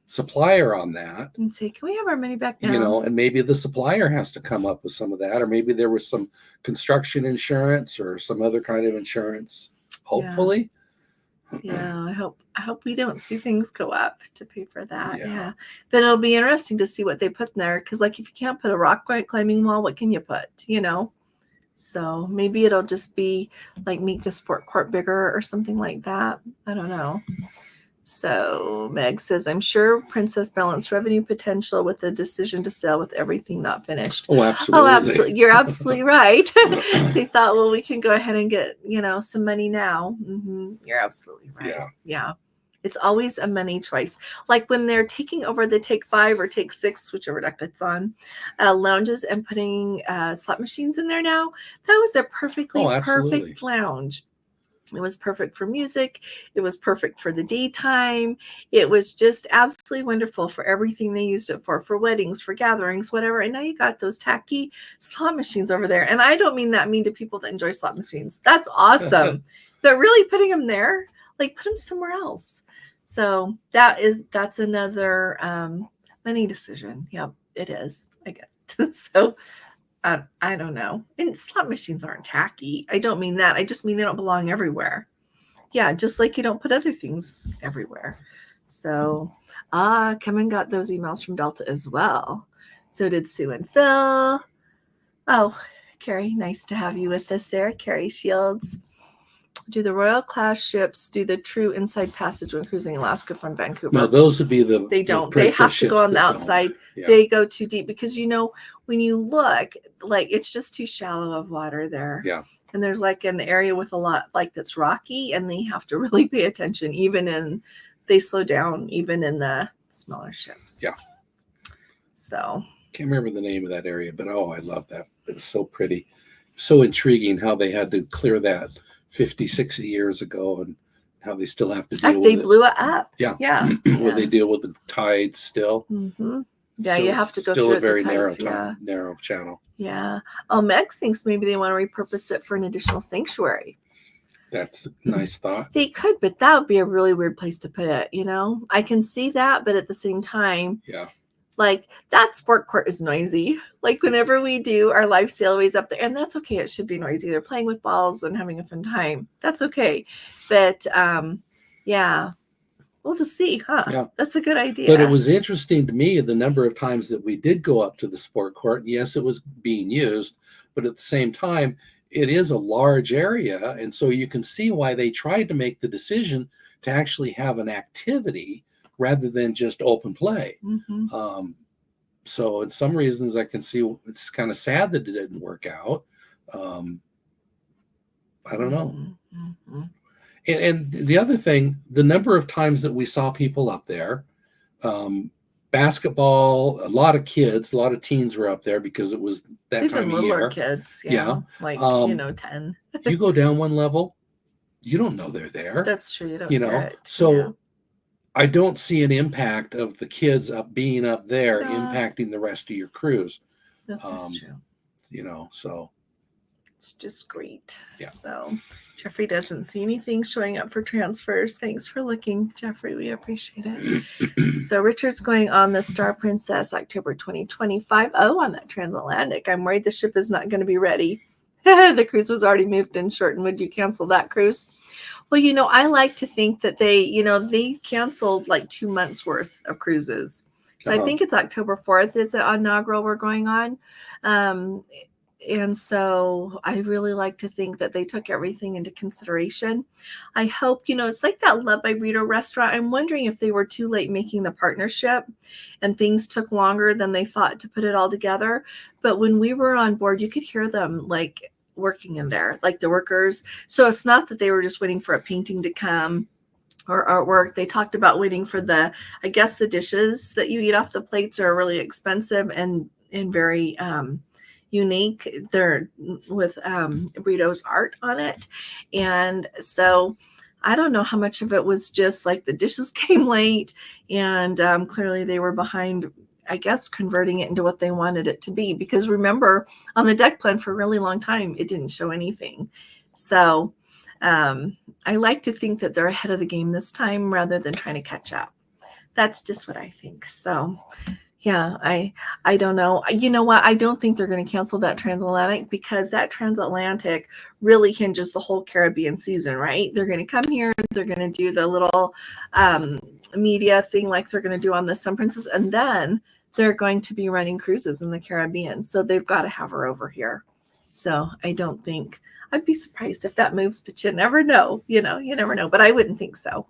Speaker 2: supplier on that,
Speaker 1: and say, can we have our money back now?
Speaker 2: And maybe the supplier has to come up with some of that, or maybe there was some construction insurance or some other kind of insurance. Hopefully.
Speaker 1: Yeah, I hope we don't see things go up to pay for that. Yeah. But it'll be interesting to see what they put in there, because if you can't put a rock climbing wall, what can you put? So maybe it'll just be make the sport court bigger or something like that. I don't know. So Meg says, I'm sure Princess balanced revenue potential with the decision to sell with everything not finished.
Speaker 2: Oh, absolutely.
Speaker 1: Oh, absolutely. You're absolutely right. They thought, well, we can go ahead and get, some money now. Mm-hmm. You're absolutely right. Yeah. It's always a money choice. Like when they're taking over the Take 5 or Take 6, whichever deck it's on, lounges and putting slot machines in there now, that was a perfect lounge. It was perfect for music. It was perfect for the daytime. It was just absolutely wonderful for everything they used it for weddings, for gatherings, whatever. And now you got those tacky slot machines over there. And I don't mean that mean to people that enjoy slot machines. That's awesome. But really putting them there, like put them somewhere else. So that's another money decision. Yep, it is. I get it. So I don't know. And slot machines aren't tacky. I don't mean that. I just mean they don't belong everywhere. Yeah, just like you don't put other things everywhere. So, Kevin got those emails from Delta as well. So did Sue and Phil. Oh, Carrie, nice to have you with us there. Carrie Shields. Do the Royal class ships do the true inside passage when cruising Alaska from Vancouver?
Speaker 2: No, those would be the.
Speaker 1: They don't. They have to go on the outside. Yeah. They go too deep because, you know, when you look, like it's just too shallow of water there.
Speaker 2: Yeah.
Speaker 1: And there's like an area with a lot like that's rocky, and they have to really pay attention. They slow down even in the smaller ships.
Speaker 2: Yeah.
Speaker 1: So.
Speaker 2: Can't remember the name of that area, but I love that. It's so pretty, so intriguing how they had to clear that 50, 60 years ago, and how they still have to deal with it.
Speaker 1: They blew it up.
Speaker 2: Yeah.
Speaker 1: Yeah.
Speaker 2: Where they deal with the tides still.
Speaker 1: Mm-hmm. Yeah, you have to go
Speaker 2: through
Speaker 1: through
Speaker 2: a very
Speaker 1: narrow
Speaker 2: channel.
Speaker 1: Yeah. Oh, Meg thinks maybe they want to repurpose it for an additional sanctuary.
Speaker 2: That's a nice thought.
Speaker 1: They could, but that would be a really weird place to put it, you know? I can see that, but at the same time,
Speaker 2: yeah.
Speaker 1: Like that sport court is noisy. Like whenever we do our live sailways up there, and that's okay. It should be noisy. They're playing with balls and having a fun time. That's okay. But yeah, we'll just see, huh?
Speaker 2: Yeah.
Speaker 1: That's a good idea.
Speaker 2: But it was interesting to me the number of times that we did go up to the sport court. Yes, it was being used, but at the same time, it is a large area. And so you can see why they tried to make the decision to actually have an activity rather than just open play.
Speaker 1: Mm-hmm.
Speaker 2: So in some reasons I can see it's kind of sad that it didn't work out. I don't know.
Speaker 1: Mm-hmm.
Speaker 2: And the other thing, the number of times that we saw people up there, basketball, a lot of kids, a lot of teens were up there because it was that time of year.
Speaker 1: Kids,
Speaker 2: yeah.
Speaker 1: Like, 10.
Speaker 2: You go down one level, you don't know they're there.
Speaker 1: That's true. You don't
Speaker 2: hear it. So I don't see an impact of the kids being up there impacting the rest of your cruise.
Speaker 1: This is true.
Speaker 2: So
Speaker 1: it's just great.
Speaker 2: Yeah.
Speaker 1: So Jeffrey doesn't see anything showing up for transfers. Thanks for looking, Jeffrey. We appreciate it. So Richard's going on the Star Princess October 2025. Oh, on that transatlantic. I'm worried the ship is not going to be ready. The cruise was already moved and shortened. Would you cancel that cruise? Well, I like to think that they canceled like 2 months worth of cruises. So I think it's October 4th is the inaugural we're going on. And so I really like to think that they took everything into consideration. I hope, it's like that Love by Burrito restaurant. I'm wondering if they were too late making the partnership and things took longer than they thought to put it all together. But when we were on board, you could hear them like working in there, like the workers. So it's not that they were just waiting for a painting to come or artwork. They talked about waiting for the dishes that you eat off the plates are really expensive and very unique. They're with Burrito's art on it. And so I don't know how much of it was just like the dishes came late and clearly they were behind, I guess, converting it into what they wanted it to be. Because remember, on the deck plan for a really long time, it didn't show anything. So I like to think that they're ahead of the game this time rather than trying to catch up. That's just what I think. So yeah, I don't know. You know what? I don't think they're going to cancel that transatlantic because that transatlantic really hinges the whole Caribbean season, right? They're going to come here. They're going to do the little media thing like they're going to do on the Sun Princess. And then they're going to be running cruises in the Caribbean. So they've got to have her over here. So I don't think, I'd be surprised if that moves, but you never know. You never know. But I wouldn't think so.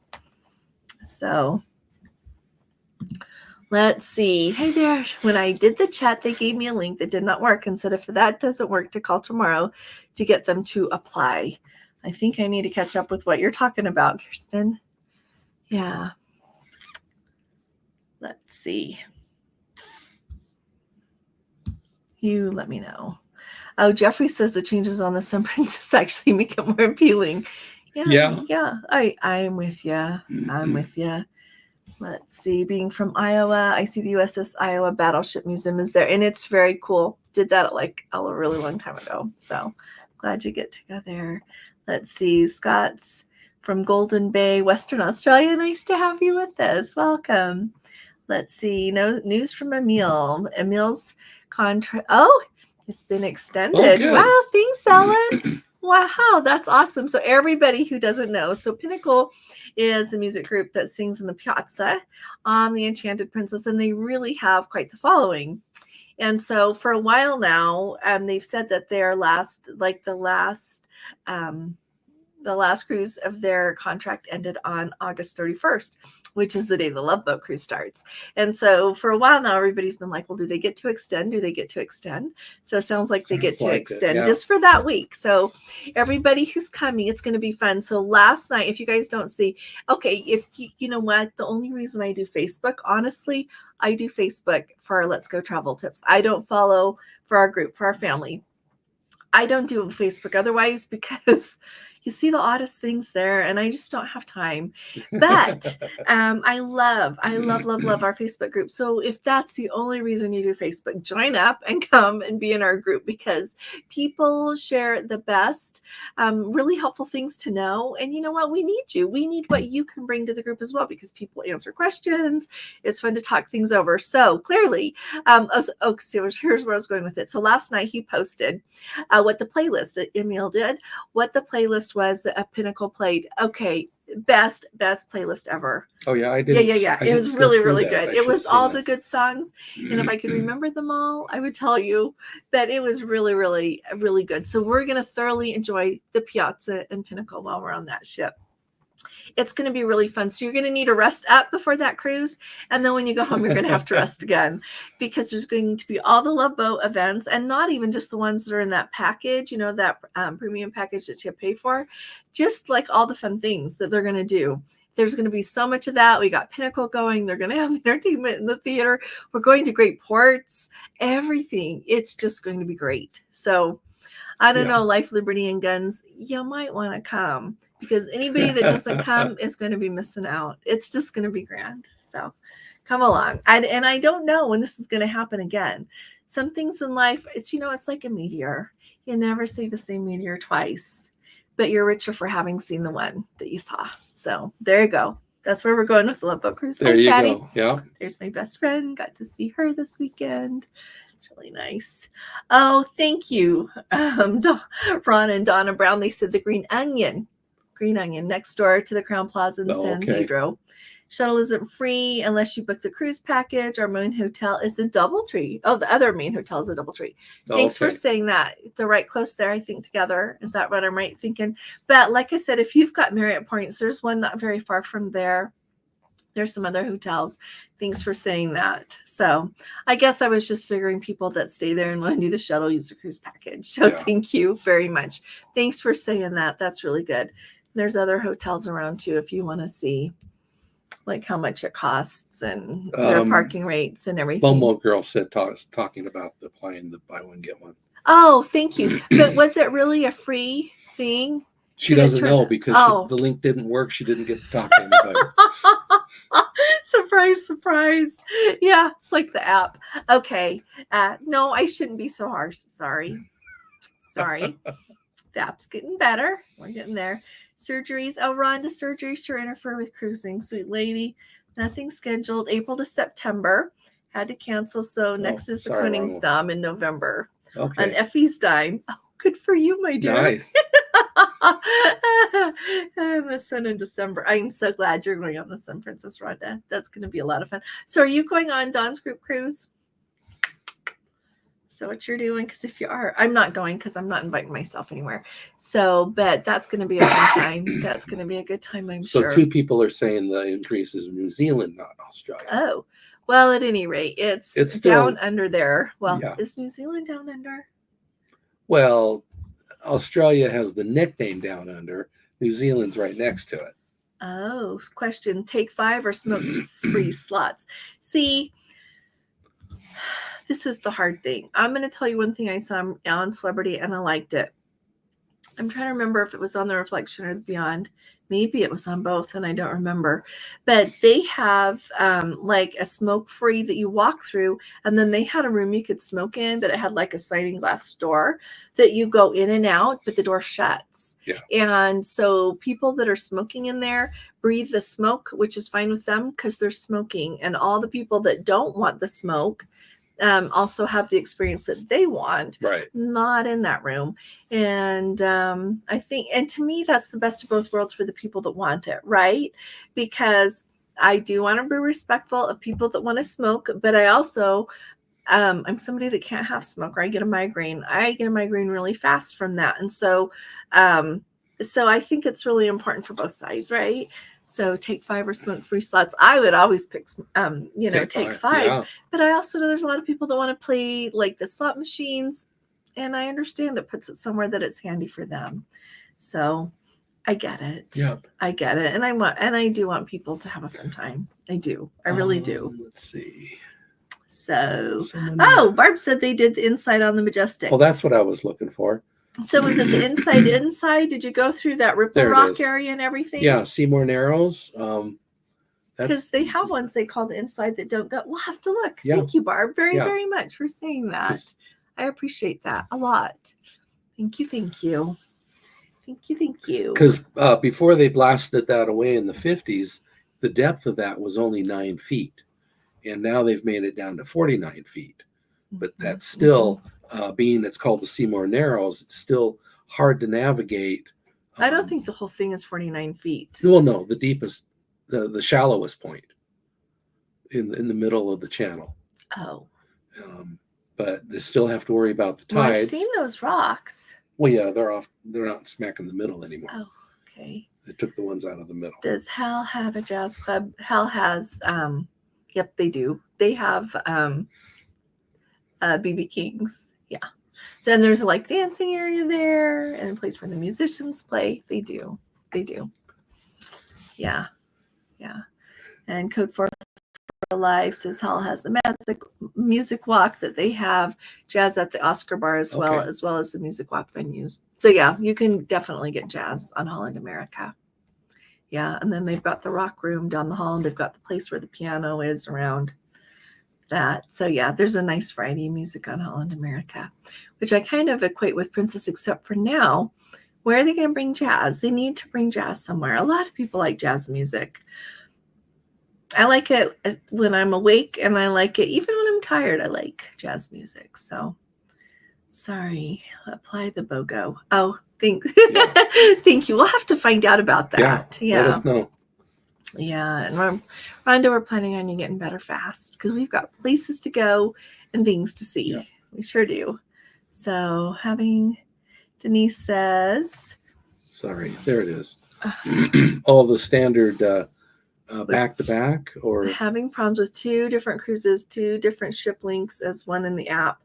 Speaker 1: So let's see. Hey there. When I did the chat, they gave me a link that did not work and said if that doesn't work to call tomorrow to get them to apply. I think I need to catch up with what you're talking about, Kirsten. Yeah. Let's see. You let me know. Oh, Jeffrey says the changes on the Sun Princess actually make it more appealing. Yeah. I'm with you. I'm with you. Let's see. Being from Iowa, I see the USS Iowa Battleship Museum is there, and it's very cool. Did that like a really long time ago. So glad you get to go there. Let's see. Scott's from Golden Bay, Western Australia. Nice to have you with us. Welcome. Let's see. No news from Emil. Emil's contract. Oh, it's been extended.
Speaker 2: Oh,
Speaker 1: wow. Thanks, Ellen. Wow, that's awesome. So everybody who doesn't know, so Pinnacle is the music group that sings in the piazza on the Enchanted Princess, and they really have quite the following. And so for a while now, they've said that their the last cruise of their contract ended on August 31st, which is the day the Love Boat cruise starts. And so for a while now, everybody's been like, well, do they get to extend? Do they get to extend? So it sounds like they get to extend just for that week. So everybody who's coming, it's going to be fun. So last night, if you guys don't see, okay, if you know what, the only reason I do Facebook, honestly, I do Facebook for our Let's Go Travel Tips. I don't follow for our group, for our family. I don't do Facebook otherwise because you see the oddest things there and I just don't have time. But I love our Facebook group. So if that's the only reason you do Facebook, join up and come and be in our group because people share the best, really helpful things to know. And you know what? We need you. We need what you can bring to the group as well because people answer questions. It's fun to talk things over. So clearly, here's where I was going with it. So last night he posted what the playlist that Emil did, what the playlist was that a Pinnacle played. Okay, best playlist ever.
Speaker 2: Oh yeah, I did.
Speaker 1: Yeah. It was really good. It was all the good songs, and if I could remember them all, I would tell you that it was really good. So we're gonna thoroughly enjoy the Piazza and Pinnacle while we're on that ship. It's going to be really fun. So you're going to need to rest up before that cruise. And then when you go home, you're going to have to rest again because there's going to be all the Love Boat events and not even just the ones that are in that package, you know, that premium package that you pay for, just like all the fun things that they're going to do. There's going to be so much of that. We got Pinnacle going. They're going to have entertainment in the theater. We're going to great ports, everything. It's just going to be great. So I don't know, Life, Liberty, and Guns, you might want to come because anybody that doesn't come is going to be missing out. It's just going to be grand. So come along. And I don't know when this is going to happen again. Some things in life, it's like a meteor. You never see the same meteor twice, but you're richer for having seen the one that you saw. So there you go. That's where we're going with the Love Boat Cruise.
Speaker 2: There you go. Yeah.
Speaker 1: There's my best friend. Got to see her this weekend. Really nice. Oh, thank you. Ron and Donna Brown, they said the Green Onion next door to the Crown Plaza in San Pedro. Shuttle isn't free unless you book the cruise package. Our main hotel is the DoubleTree. Oh, the other main hotel is the DoubleTree. Thanks for saying that. They're right close there, I think, together. Is that what I'm right thinking? But like I said, if you've got Marriott points, there's one not very far from there. There's some other hotels. Thanks for saying that. So I guess I was just figuring people that stay there and want to do the shuttle use the cruise package. So thank you very much. Thanks for saying that. That's really good. There's other hotels around too if you want to see like how much it costs and their parking rates and everything.
Speaker 2: Momo Girl said talking about the plane, the buy one get one.
Speaker 1: Oh, thank you. But was it really a free thing?
Speaker 2: She doesn't know because the link didn't work. She didn't get to talk to anybody.
Speaker 1: Surprise. Yeah, it's like the app. Okay. No, I shouldn't be so harsh. Sorry. The app's getting better. We're getting there. Surgeries. Oh, Rhonda, surgeries sure interfere with cruising. Sweet lady. Nothing scheduled. April to September. Had to cancel. So next is the Koningsdam in November.
Speaker 2: Okay.
Speaker 1: On Effie's dime. Oh, good for you, my dear.
Speaker 2: Nice.
Speaker 1: And the Sun in December. I'm so glad you're going on the Sun, Princess Rhonda. That's going to be a lot of fun. So are you going on Dawn's group cruise? So what you're doing? Because if you are, I'm not going because I'm not inviting myself anywhere. So, but that's going to be a fun time. That's going to be a good time, I'm sure.
Speaker 2: So two people are saying the increase is New Zealand, not Australia.
Speaker 1: Oh, well, at any rate, it's still down under there. Well, is New Zealand down under?
Speaker 2: Well, Australia has the nickname down under. New Zealand's right next to it.
Speaker 1: Oh, question. Take 5 or smoke-free slots. See, this is the hard thing. I'm going to tell you one thing I saw on Celebrity and I liked it. I'm trying to remember if it was on the Reflection or the Beyond. Maybe it was on both, and I don't remember. But they have like a smoke free that you walk through, and then they had a room you could smoke in, but it had like a sliding glass door that you go in and out, but the door shuts.
Speaker 2: Yeah.
Speaker 1: And so people that are smoking in there breathe the smoke, which is fine with them because they're smoking. And all the people that don't want the smoke also have the experience that they want,
Speaker 2: right?
Speaker 1: Not in that room. And I think, and to me, that's the best of both worlds for the people that want it, right? Because I do want to be respectful of people that want to smoke, but I also, I'm somebody that can't have smoke, or I get a migraine. I get a migraine really fast from that. And so, so I think it's really important for both sides, right? So take 5 or smoke-free slots. I would always pick, take 5.
Speaker 2: Yeah.
Speaker 1: But I also know there's a lot of people that want to play like the slot machines, and I understand it puts it somewhere that it's handy for them. So I get it.
Speaker 2: Yep.
Speaker 1: I get it, and I do want people to have a fun time. I do. I really do.
Speaker 2: Let's see.
Speaker 1: So, Barb said they did the inside on the Majestic.
Speaker 2: Well, that's what I was looking for.
Speaker 1: So was it the inside? Did you go through that Ripple Rock area and everything?
Speaker 2: Yeah, Seymour Narrows.
Speaker 1: Because they have ones they call the inside that don't go. We'll have to look.
Speaker 2: Yeah.
Speaker 1: Thank you, Barb, very much for saying that. I appreciate that a lot. Thank you.
Speaker 2: Because before they blasted that away in the 50s, the depth of that was only 9 feet. And now they've made it down to 49 feet. But that's still... being it's called the Seymour Narrows, it's still hard to navigate.
Speaker 1: I don't think the whole thing is 49 feet.
Speaker 2: Well, no, the deepest, the shallowest point in the middle of the channel.
Speaker 1: Oh.
Speaker 2: But they still have to worry about the tides.
Speaker 1: Well, I've seen those rocks.
Speaker 2: Well, yeah, they're not smack in the middle anymore.
Speaker 1: Oh, okay.
Speaker 2: They took the ones out of the middle.
Speaker 1: Does Hal have a jazz club? Hal has, yep, they do. They have BB King's. Yeah. So then there's a like dancing area there and a place where the musicians play. They do. Yeah. And Code 4 for Life says Hal has the music walk that they have jazz at the Oscar Bar as well as the music walk venues. So yeah, you can definitely get jazz on Holland America. Yeah. And then they've got the rock room down the hall, and they've got the place where the piano is around that. So yeah, there's a nice variety of music on Holland America, which I kind of equate with Princess, except for now, where are they going to bring jazz? They need to bring jazz somewhere. A lot of people like jazz music. I like it when I'm awake, and I like it even when I'm tired. I like jazz music. So sorry, apply the BOGO. Oh, thank you. We'll have to find out about that. Yeah.
Speaker 2: Let us know.
Speaker 1: Yeah, and Rhonda, we're planning on you getting better fast because we've got places to go and things to see. Yeah. We sure do. So Denise says.
Speaker 2: Sorry, there it is. All the standard back-to-back, or
Speaker 1: having problems with 2 different cruises, 2 different ship links as one in the app.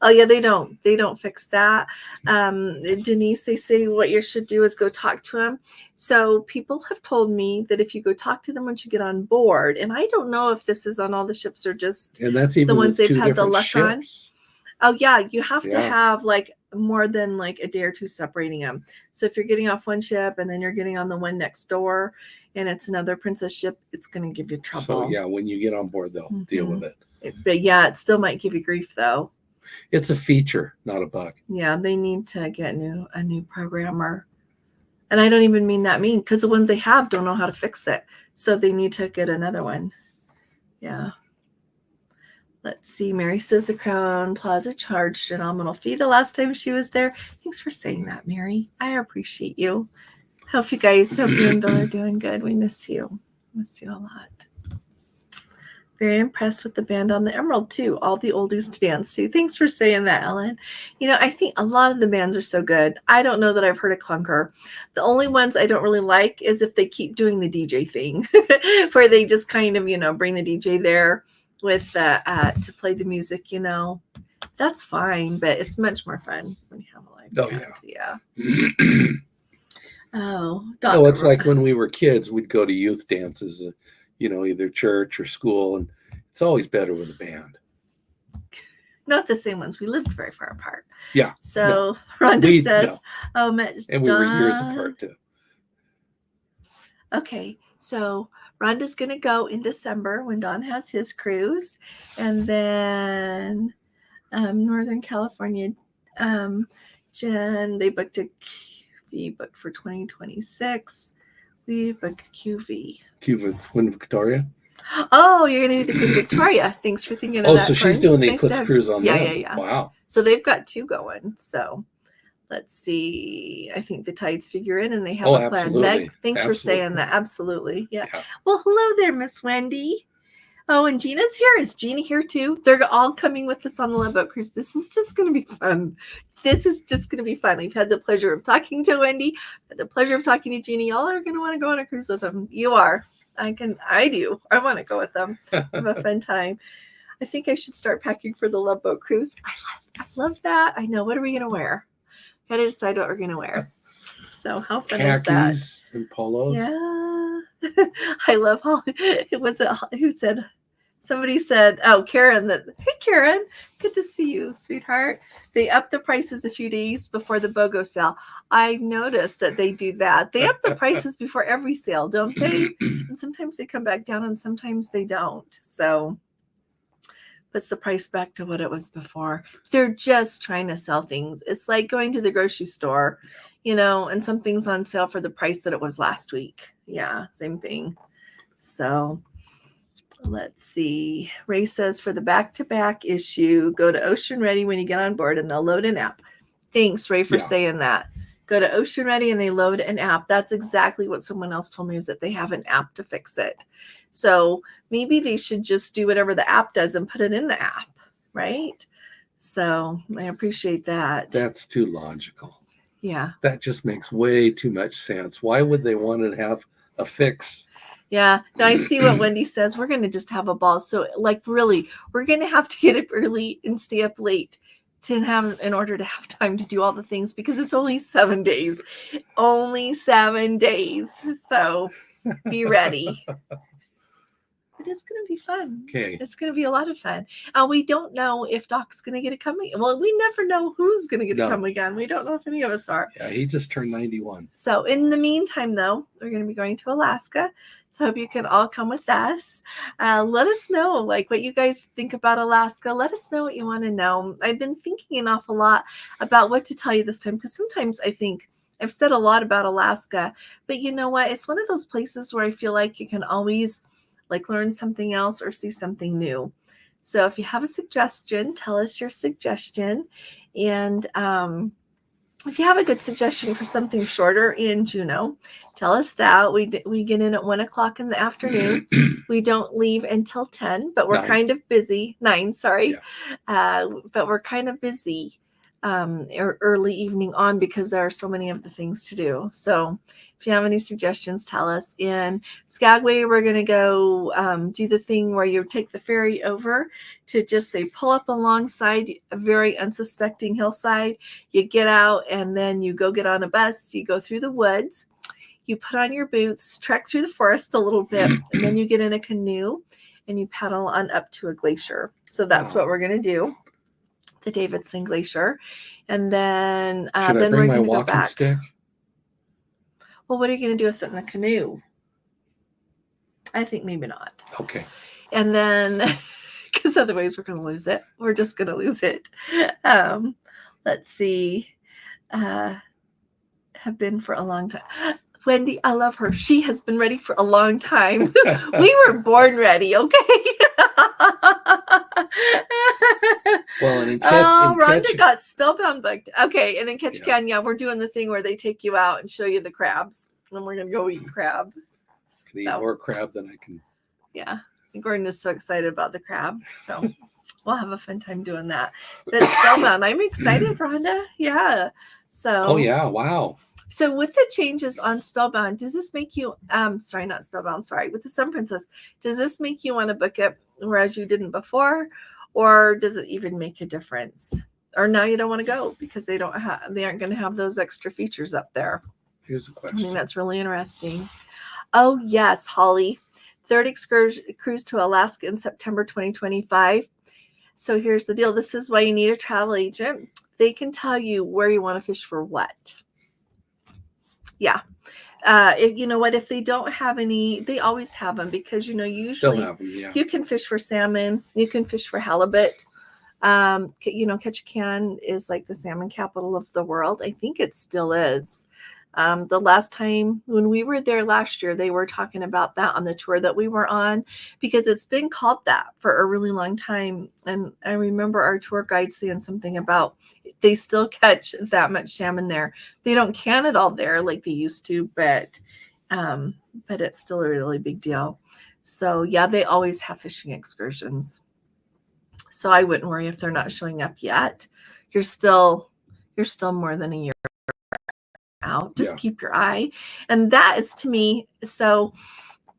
Speaker 1: Oh yeah, they don't fix that. Denise, they say what you should do is go talk to them. So people have told me that if you go talk to them once you get on board, and I don't know if this is on all the ships or just
Speaker 2: that's even
Speaker 1: the ones they've had the luck
Speaker 2: ships.
Speaker 1: on. Oh yeah, you have to have like more than like a day or 2 separating them. So if you're getting off one ship and then you're getting on the one next door, and it's another Princess ship, it's going to give you trouble.
Speaker 2: So yeah, when you get on board, they'll deal with it.
Speaker 1: But yeah, it still might give you grief though.
Speaker 2: It's a feature, not a bug.
Speaker 1: Yeah, they need to get a new programmer. And I don't even mean that mean, because the ones they have don't know how to fix it. So they need to get another one. Yeah. Let's see. Mary says the Crown Plaza charged a nominal fee the last time she was there. Thanks for saying that, Mary. I appreciate you. Hope you and Bill are doing good. We miss you. Miss you a lot. Very impressed with the band on the Emerald too. All the oldies to dance to. Thanks for saying that, Ellen. I think a lot of the bands are so good. I don't know that I've heard a clunker. The only ones I don't really like is if they keep doing the DJ thing, where they just kind of, bring the DJ there with to play the music. That's fine, but it's much more fun when you have a live band. Yeah.
Speaker 2: It's like when we were kids, we'd go to youth dances, either church or school, and it's always better with a band.
Speaker 1: Not the same ones. We lived very far apart.
Speaker 2: Yeah.
Speaker 1: So Rhonda says, "Oh, met
Speaker 2: and we were years apart too."
Speaker 1: Okay, so Rhonda's gonna go in December when Don has his cruise, and then Northern California. Jen, they booked a QV booked for 2026. We booked QV.
Speaker 2: Queen Victoria.
Speaker 1: Oh, you're gonna do the Queen Victoria. Thanks for thinking of that.
Speaker 2: Oh, so she's doing the Eclipse cruise on them.
Speaker 1: Yeah.
Speaker 2: Wow.
Speaker 1: So they've got 2 going. So let's see. I think the tides figure in, and they have a plan. Meg, thanks for saying that. Absolutely. Yeah. Well, hello there, Miss Wendy. Oh, and Gina's here. Is Gina here too? They're all coming with us on the Love Boat Cruise. This is just going to be fun. This is just going to be fun. We've had the pleasure of talking to Wendy, had the pleasure of talking to Gina. Y'all are going to want to go on a cruise with them. You are. I do. I want to go with them. Have a fun time. I think I should start packing for the Love Boat Cruise. I love that. I know. What are we going to wear? Got to decide what we're going to wear. So how fun is that?
Speaker 2: And polos.
Speaker 1: Yeah. I love how it was. Who said? Somebody said, "Oh, Karen." Hey, Karen. Good to see you, sweetheart. They up the prices a few days before the BOGO sale. I noticed that they do that. They up the prices before every sale, don't they? And sometimes they come back down, and sometimes they don't. So puts the price back to what it was before. They're just trying to sell things. It's like going to the grocery store, and something's on sale for the price that it was last week. Yeah, same thing. So let's see. Ray says for the back-to-back issue, go to Ocean Ready when you get on board and they'll load an app. Thanks, Ray, for saying that. Go to Ocean Ready and they load an app. That's exactly what someone else told me, is that they have an app to fix it. So maybe they should just do whatever the app does and put it in the app, right? So I appreciate that.
Speaker 2: That's too logical.
Speaker 1: Yeah.
Speaker 2: That just makes way too much sense. Why would they want to have a fix?
Speaker 1: Yeah. Now I see what Wendy says. We're going to just have a ball. So really, we're going to have to get up early and stay up late in order to have time to do all the things, because it's only 7 days. Only 7 days. So be ready. But it's going to be fun.
Speaker 2: Okay.
Speaker 1: It's going to be a lot of fun. We don't know if Doc's going to get to come. Well, we never know who's going to get to come again. We don't know if any of us are.
Speaker 2: Yeah, he just turned 91.
Speaker 1: So in the meantime, though, we're going to be going to Alaska. So I hope you can all come with us. Let us know what you guys think about Alaska. Let us know what you want to know. I've been thinking an awful lot about what to tell you this time, because sometimes I think I've said a lot about Alaska, but you know what? It's one of those places where I feel like you can always learn something else or see something new. So if you have a suggestion, tell us your suggestion. And if you have a good suggestion for something shorter in Juneau, tell us that. We get in at 1 o'clock in the afternoon. We don't leave until 10, but we're kind of busy. 9, sorry. Yeah. But we're kind of busy early evening on, because there are so many of the things to do. So if you have any suggestions, tell us. In Skagway, we're going to go do the thing where you take the ferry over to they pull up alongside a very unsuspecting hillside. You get out and then you go get on a bus. You go through the woods. You put on your boots, trek through the forest a little bit, and then you get in a canoe and you paddle on up to a glacier. So that's what we're going to do. The Davidson Glacier. And then
Speaker 2: Should I bring my walking stick?
Speaker 1: Well, what are you going to do with it in the canoe? I think maybe not.
Speaker 2: Okay.
Speaker 1: And then, because otherwise we're going to lose it. We're just going to lose it. Let's see. Have been for a long time. Wendy, I love her. She has been ready for a long time. We were born ready, okay?
Speaker 2: Well, and
Speaker 1: Rhonda got Spellbound booked. Okay, and in Ketchikan, we're doing the thing where they take you out and show you the crabs. And we're going to go eat crab.
Speaker 2: I can eat more crab than I can.
Speaker 1: Yeah, Gordon is so excited about the crab. So we'll have a fun time doing that. But Spellbound, I'm excited, Rhonda. Yeah. So.
Speaker 2: Oh, yeah. Wow.
Speaker 1: So with the changes on Spellbound, does this make you, sorry, not Spellbound, sorry, with the Sun Princess, does this make you want to book it whereas you didn't before? Or does it even make a difference? Or now you don't want to go because they aren't going to have those extra features up there?
Speaker 2: Here's a question.
Speaker 1: I think that's really interesting. Oh, yes, Holly. 3rd excursion cruise to Alaska in September 2025. So here's the deal. This is why you need a travel agent. They can tell you where you want to fish for what. Yeah. If, you know what, if they don't have any, they always have them, because, you know, usually
Speaker 2: They'll have them, yeah.
Speaker 1: you can fish for salmon, you can fish for halibut. You know, Ketchikan is like the salmon capital of the world. I think it still is. The last time when we were there last year, they were talking about that on the tour that we were on, because it's been called that for a really long time. And I remember our tour guide saying something about they still catch that much salmon there. They don't can it all there like they used to, but it's still a really big deal. So yeah, they always have fishing excursions. So I wouldn't worry if they're not showing up yet. You're still more than a year out. Just keep your eye. And that is, to me, so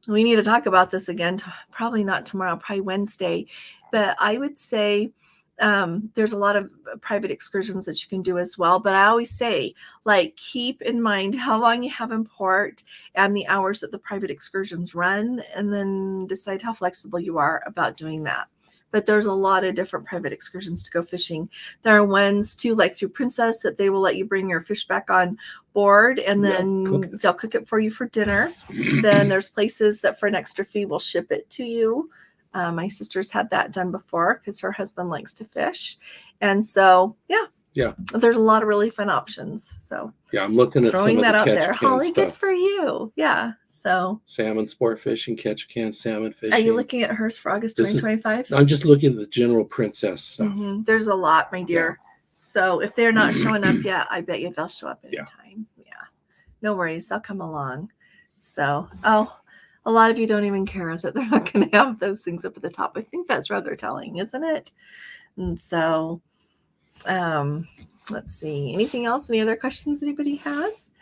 Speaker 1: we need to talk about this again, probably not tomorrow, probably Wednesday. But I would say there's a lot of private excursions that you can do as well. But I always say, like, keep in mind how long you have in port and the hours that the private excursions run, and then decide how flexible you are about doing that. But there's a lot of different private excursions to go fishing. There are ones too, like through Princess, that they will let you bring your fish back on board, and then they'll cook it for you for dinner. Then there's places that for an extra fee will ship it to you. My sister's had that done before because her husband likes to fish. And so, there's a lot of really fun options. So
Speaker 2: I'm looking at
Speaker 1: throwing
Speaker 2: some
Speaker 1: that
Speaker 2: of the
Speaker 1: out there. Holly,
Speaker 2: stuff.
Speaker 1: good for you. Yeah. So
Speaker 2: salmon sport fishing, Ketchikan salmon fishing.
Speaker 1: Are you looking at hers for August 2025?
Speaker 2: I'm just looking at the general Princess stuff.
Speaker 1: There's a lot, my dear. So if they're not showing up yet, I bet you they'll show up anytime. Yeah. No worries. They'll come along. So, a lot of you don't even care that they're not going to have those things up at the top. I think that's rather telling, isn't it? And so, let's see. Anything else? Any other questions anybody has?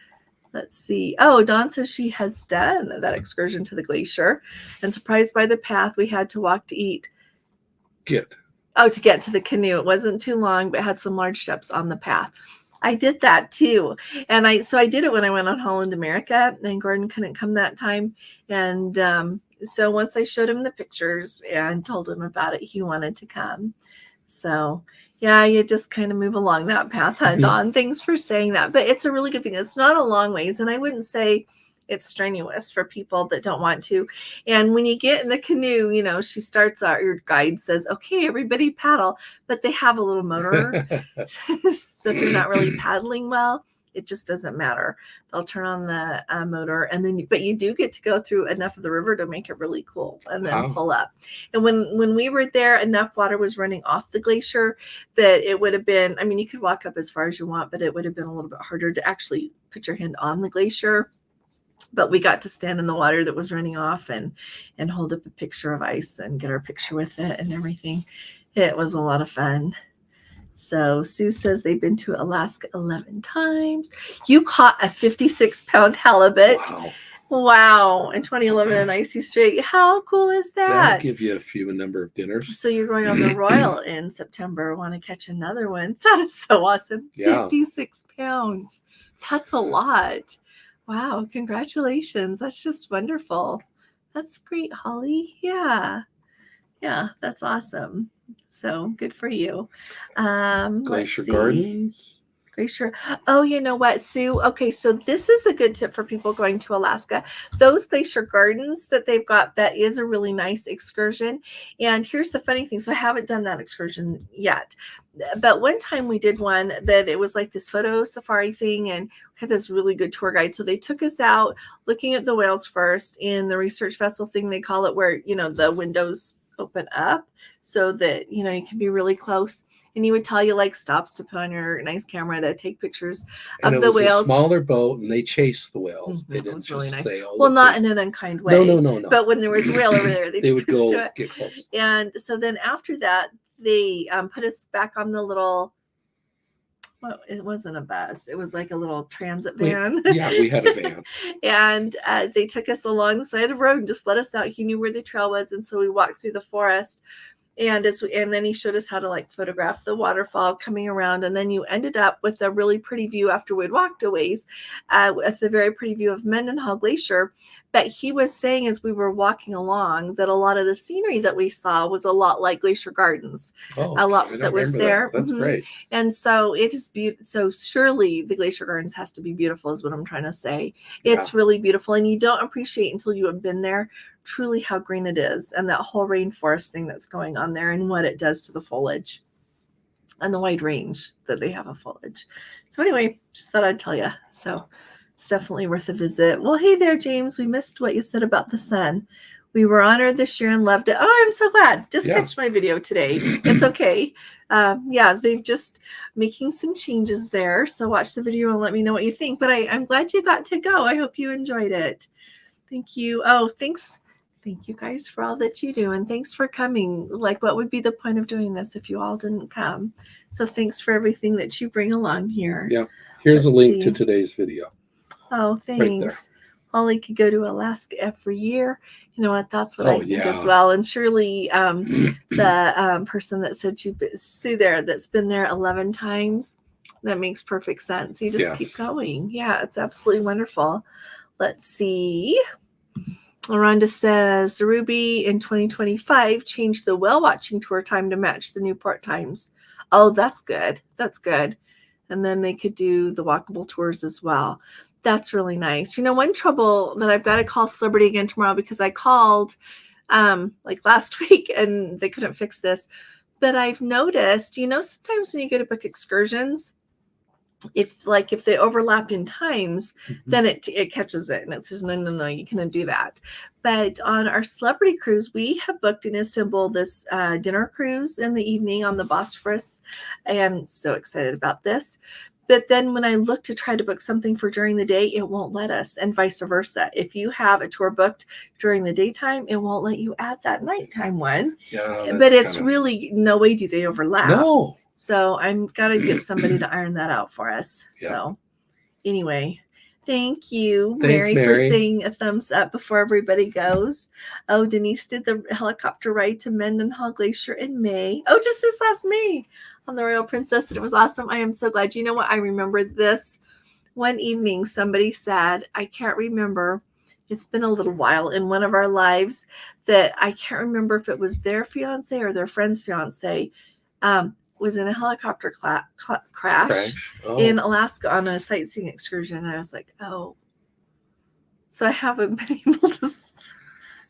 Speaker 1: Let's see. Oh, Dawn says she has done that excursion to the glacier, and surprised by the path we had to walk to eat. To get to the canoe. It wasn't too long, but had some large steps on the path. I did that too. And I did it when I went on Holland America, and Gordon couldn't come that time. And so once I showed him the pictures and told him about it, he wanted to come. So yeah, you just kind of move along that path, huh, Dawn? Thanks for saying that. But it's a really good thing. It's not a long ways, and I wouldn't say it's strenuous for people that don't want to. And when you get in the canoe, you know, she starts out, your guide says, okay, everybody paddle, but they have a little motor. So if you're not really paddling well, it just doesn't matter. They'll turn on the motor, and then, but you do get to go through enough of the river to make it really cool, and then pull up. And when we were there, enough water was running off the glacier that it would have been, I mean, you could walk up as far as you want, but it would have been a little bit harder to actually put your hand on the glacier. But we got to stand in the water that was running off and hold up a picture of ice and get our picture with it and everything. It was a lot of fun. So Sue says they've been to Alaska 11 times. You caught a 56-pound halibut. Wow. In 2011 in Icy Strait. How cool is that?
Speaker 2: That'll give you a number of dinners.
Speaker 1: So you're going on the Royal in September. Want to catch another one? That is so awesome. 56 pounds. That's a lot. Wow. Congratulations. That's just wonderful. That's great, Holly. Yeah. Yeah, that's awesome. So good for you.
Speaker 2: Glacier Gardens.
Speaker 1: Glacier. Oh, you know what, Sue? Okay, so this is a good tip for people going to Alaska. Those Glacier Gardens that they've got, that is a really nice excursion. And here's the funny thing. So I haven't done that excursion yet. But one time we did one that it was like this photo safari thing, and we had this really good tour guide. So they took us out looking at the whales first in the research vessel thing, they call it, where, you know, the windows open up so that, you know, you can be really close. And he would tell you like stops to put on your nice camera to take pictures of the whales. It was a
Speaker 2: smaller boat, and they chased the whales. They didn't just
Speaker 1: really nice.
Speaker 2: say, "Oh,
Speaker 1: well, not in an unkind way."
Speaker 2: No.
Speaker 1: But when there was a whale over there,
Speaker 2: they would go get close.
Speaker 1: And so then after that, they put us back on the little. Well, it wasn't a bus. It was like a little transit van.
Speaker 2: We had a van.
Speaker 1: And they took us along the side of the road and just let us out. He knew where the trail was, and so we walked through the forest. And then he showed us how to like photograph the waterfall coming around. And then you ended up with a really pretty view after we'd walked a ways, with a very pretty view of Mendenhall Glacier. But he was saying as we were walking along that a lot of the scenery that we saw was a lot like Glacier Gardens. A lot that was there.
Speaker 2: That's great.
Speaker 1: And so it is beautiful. So surely the Glacier Gardens has to be beautiful is what I'm trying to say. It's really beautiful. And you don't appreciate until you have been there truly how green it is, and that whole rainforest thing that's going on there, and what it does to the foliage and the wide range that they have of foliage. So anyway, just thought I'd tell you. So it's definitely worth a visit. Well, hey there, James. We missed what you said about the sun. We were honored this year and loved it. Oh, I'm so glad. Just catch my video today. It's okay. They've just making some changes there. So watch the video and let me know what you think. But I'm glad you got to go. I hope you enjoyed it. Thank you. Oh, thanks. Thank you guys for all that you do. And thanks for coming. Like, what would be the point of doing this if you all didn't come? So thanks for everything that you bring along here.
Speaker 2: Yeah. Here's a link to today's video.
Speaker 1: Oh, thanks. Right, Holly could go to Alaska every year. You know what? That's what I think as well. And surely the person that said Sue there that's been there 11 times, that makes perfect sense. You just keep going. Yeah, it's absolutely wonderful. Let's see. Rhonda says the Ruby in 2025 changed the whale watching tour time to match the Newport times. Oh, that's good. That's good. And then they could do the walkable tours as well. That's really nice. You know, one trouble that I've got to call Celebrity again tomorrow, because I called like last week and they couldn't fix this. But I've noticed, you know, sometimes when you go to book excursions, if they overlap in times, then it catches it and it says, no, you cannot do that. But on our Celebrity cruise, we have booked in Istanbul this dinner cruise in the evening on the Bosphorus, and so excited about this. But then when I look to try to book something for during the day, it won't let us, and vice versa. If you have a tour booked during the daytime, it won't let you add that nighttime one. But it's really no way do they overlap.
Speaker 2: No.
Speaker 1: So I'm got to get somebody to iron that out for us. So anyway, thank you, Mary, for saying a thumbs up before everybody goes. Oh, Denise did the helicopter ride to Mendenhall Glacier in May. Oh, just this last May on the Royal Princess. And it was awesome. I am so glad. You know what? I remember this. One evening, somebody said, I can't remember. It's been a little while in one of our lives that I can't remember if it was their fiance or their friend's fiance. Was in a helicopter crash in Alaska on a sightseeing excursion. And I was like, oh, so I haven't been able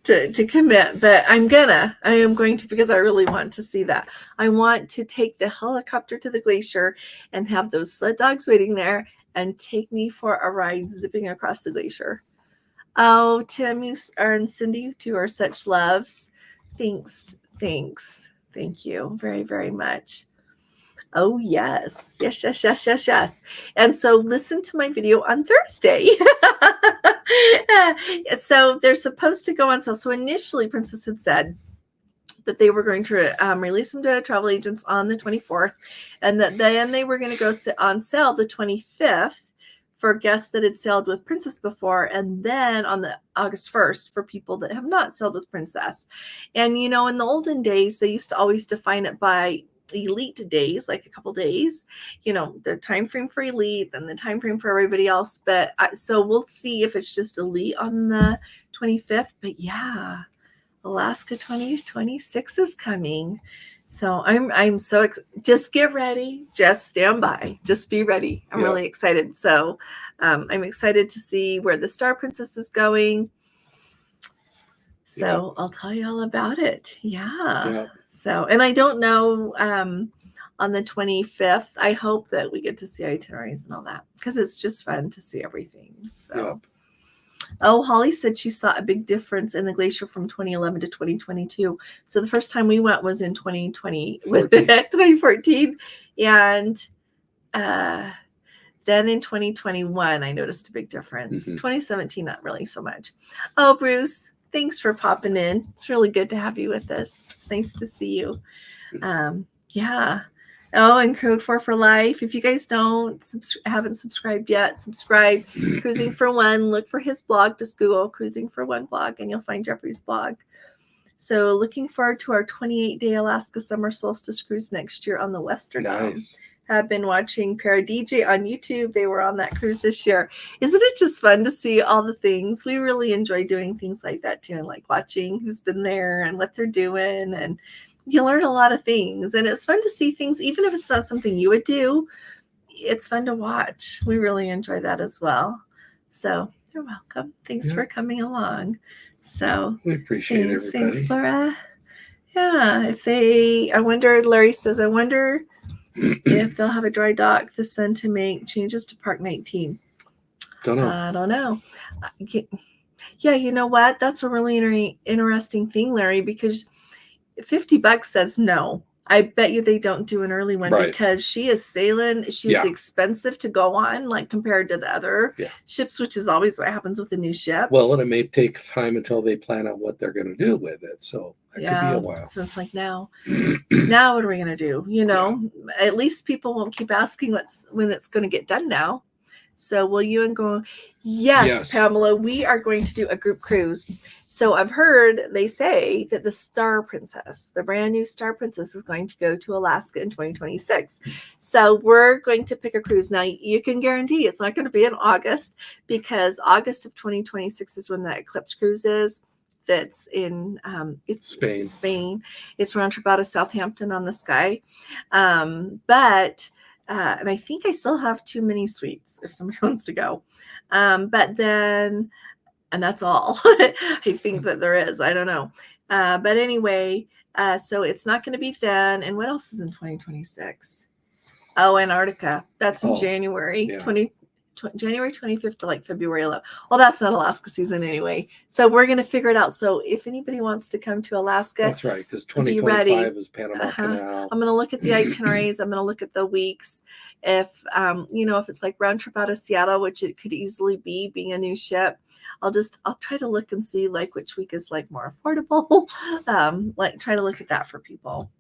Speaker 1: to commit, but I am going to, because I really want to see that. I want to take the helicopter to the glacier and have those sled dogs waiting there and take me for a ride zipping across the glacier. Oh, Tim, you and Cindy, you two are such loves. Thanks. Thank you very, very much. Oh, yes. Yes. And so listen to my video on Thursday. So they're supposed to go on sale. So initially, Princess had said that they were going to release them to travel agents on the 24th, and that then they were going to go on sale the 25th for guests that had sailed with Princess before, and then on the August 1st for people that have not sailed with Princess. And, you know, in the olden days, they used to always define it by elite days, like a couple days, you know, the time frame for elite and the time frame for everybody else. But so we'll see if it's just elite on the 25th. But yeah, Alaska 2026 is coming. So I'm so just get ready, just stand by, just be ready. I'm really excited. So I'm excited to see where the Star Princess is going. So I'll tell you all about it. So, and I don't know on the 25th, I hope that we get to see itineraries and all that, because it's just fun to see everything. So, oh, Holly said she saw a big difference in the glacier from 2011 to 2022. So the first time we went was in 2014. And then in 2021, I noticed a big difference. 2017, not really so much. Oh, Bruce. Thanks for popping in. It's really good to have you with us. It's nice to see you. Oh, and Code 4 for Life. If you guys haven't subscribed yet, subscribe. Cruising for One. Look for his blog. Just Google Cruising for One blog, and you'll find Jeffrey's blog. So looking forward to our 28-day Alaska summer solstice cruise next year on the Western Dome. I've been watching Para DJ on YouTube. They were on that cruise this year. Isn't it just fun to see all the things? We really enjoy doing things like that too, and like watching who's been there and what they're doing, and you learn a lot of things. And it's fun to see things, even if it's not something you would do. It's fun to watch. We really enjoy that as well. So you're welcome. Thanks for coming along. So
Speaker 2: we appreciate everybody.
Speaker 1: Thanks, Laura. Yeah, I wonder, Larry says, I wonder if they'll have a dry dock this sun to make changes to Park 19.
Speaker 2: Don't know.
Speaker 1: I don't know. Yeah, you know what? That's a really interesting thing, Larry, because $50 says no. I bet you they don't do an early one because she is sailing. She's expensive to go on, like compared to the other ships, which is always what happens with a new ship.
Speaker 2: Well, and it may take time until they plan out what they're going to do with it. So that could be a while.
Speaker 1: So it's like now what are we going to do? You know, at least people won't keep asking when it's going to get done now. So will you and go? Yes, Pamela, we are going to do a group cruise. So I've heard they say that the Star Princess, the brand new Star Princess, is going to go to Alaska in 2026. So we're going to pick a cruise. Now, you can guarantee it's not going to be in August, because August of 2026 is when the Eclipse cruise is. That's in Spain. It's round trip out of Southampton on the Sky. But and I think I still have 2 mini suites if somebody wants to go. But then, and that's all I think that there is. I don't know. But anyway, so it's not going to be then. And what else is in 2026? Oh, Antarctica. That's in January. January 25th to like February 11th. Well, that's not Alaska season anyway. So we're going to figure it out. So if anybody wants to come to Alaska.
Speaker 2: That's right, because 2025 is Panama Canal.
Speaker 1: I'm going to look at the itineraries. I'm going to look at the weeks. If, if it's like round trip out of Seattle, which it could easily be being a new ship, I'll try to look and see like which week is like more affordable. Like try to look at that for people.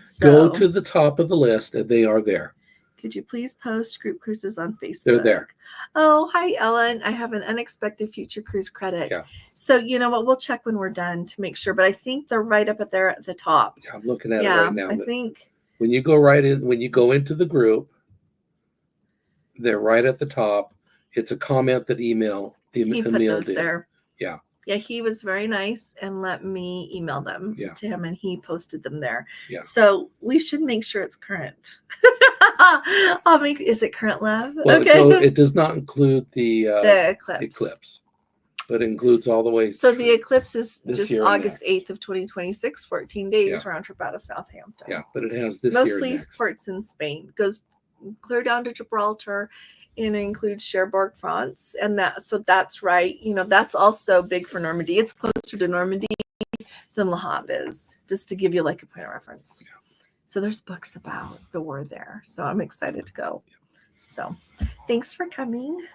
Speaker 2: So, go to the top of the list and they are there.
Speaker 1: Could you please post group cruises on Facebook?
Speaker 2: They're there.
Speaker 1: Oh, hi, Ellen. I have an unexpected future cruise credit.
Speaker 2: Yeah.
Speaker 1: So you know what? We'll check when we're done to make sure. But I think they're right up at there at the top.
Speaker 2: Yeah, I'm looking at it right now.
Speaker 1: I think
Speaker 2: when you go into the group, they're right at the top. It's a comment that he put those there. Yeah.
Speaker 1: Yeah, he was very nice and let me email them to him, and he posted them there. Yeah. So we should make sure it's current. Is it current, love?
Speaker 2: Well, okay. It does not include the eclipse, but it includes all the way.
Speaker 1: So the eclipse is just August 8th of 2026, 14 days round trip out of Southampton.
Speaker 2: Yeah, but it has this
Speaker 1: mostly ports in Spain. Goes clear down to Gibraltar. And it includes Cherbourg, France, and that's right. You know, that's also big for Normandy. It's closer to Normandy than Le Havre is, just to give you like a point of reference. Yeah. So there's books about the war there. So I'm excited to go. Yeah. So thanks for coming.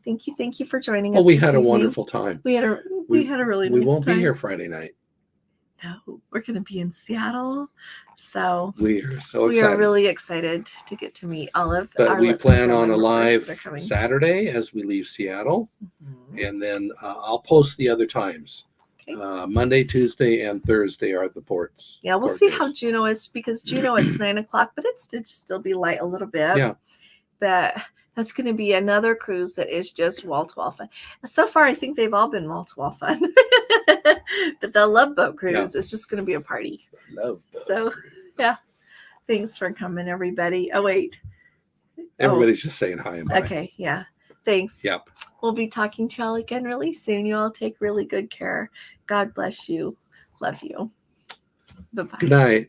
Speaker 1: Thank you for joining us.
Speaker 2: Oh, we had a wonderful time.
Speaker 1: We had a really nice time.
Speaker 2: We won't be here Friday night.
Speaker 1: No, we're going to be in Seattle. So
Speaker 2: we are
Speaker 1: really excited to get to meet all of
Speaker 2: But we plan on a live Saturday as we leave Seattle. Mm-hmm. And then I'll post the other times. Okay. Monday, Tuesday, and Thursday are the ports.
Speaker 1: Yeah, we'll see how Juneau is, because Juneau it's 9:00, but it should still be light a little bit. Yeah. But that's going to be another cruise that is just wall-to-wall fun. So far, I think they've all been wall-to-wall fun. But the Love Boat cruise is just going to be a party. Yeah. Thanks for coming, everybody. Oh, wait.
Speaker 2: Everybody's just saying hi and bye.
Speaker 1: Okay, yeah. Thanks.
Speaker 2: Yep.
Speaker 1: We'll be talking to y'all again really soon. You all take really good care. God bless you. Love you. Bye-bye.
Speaker 2: Good night.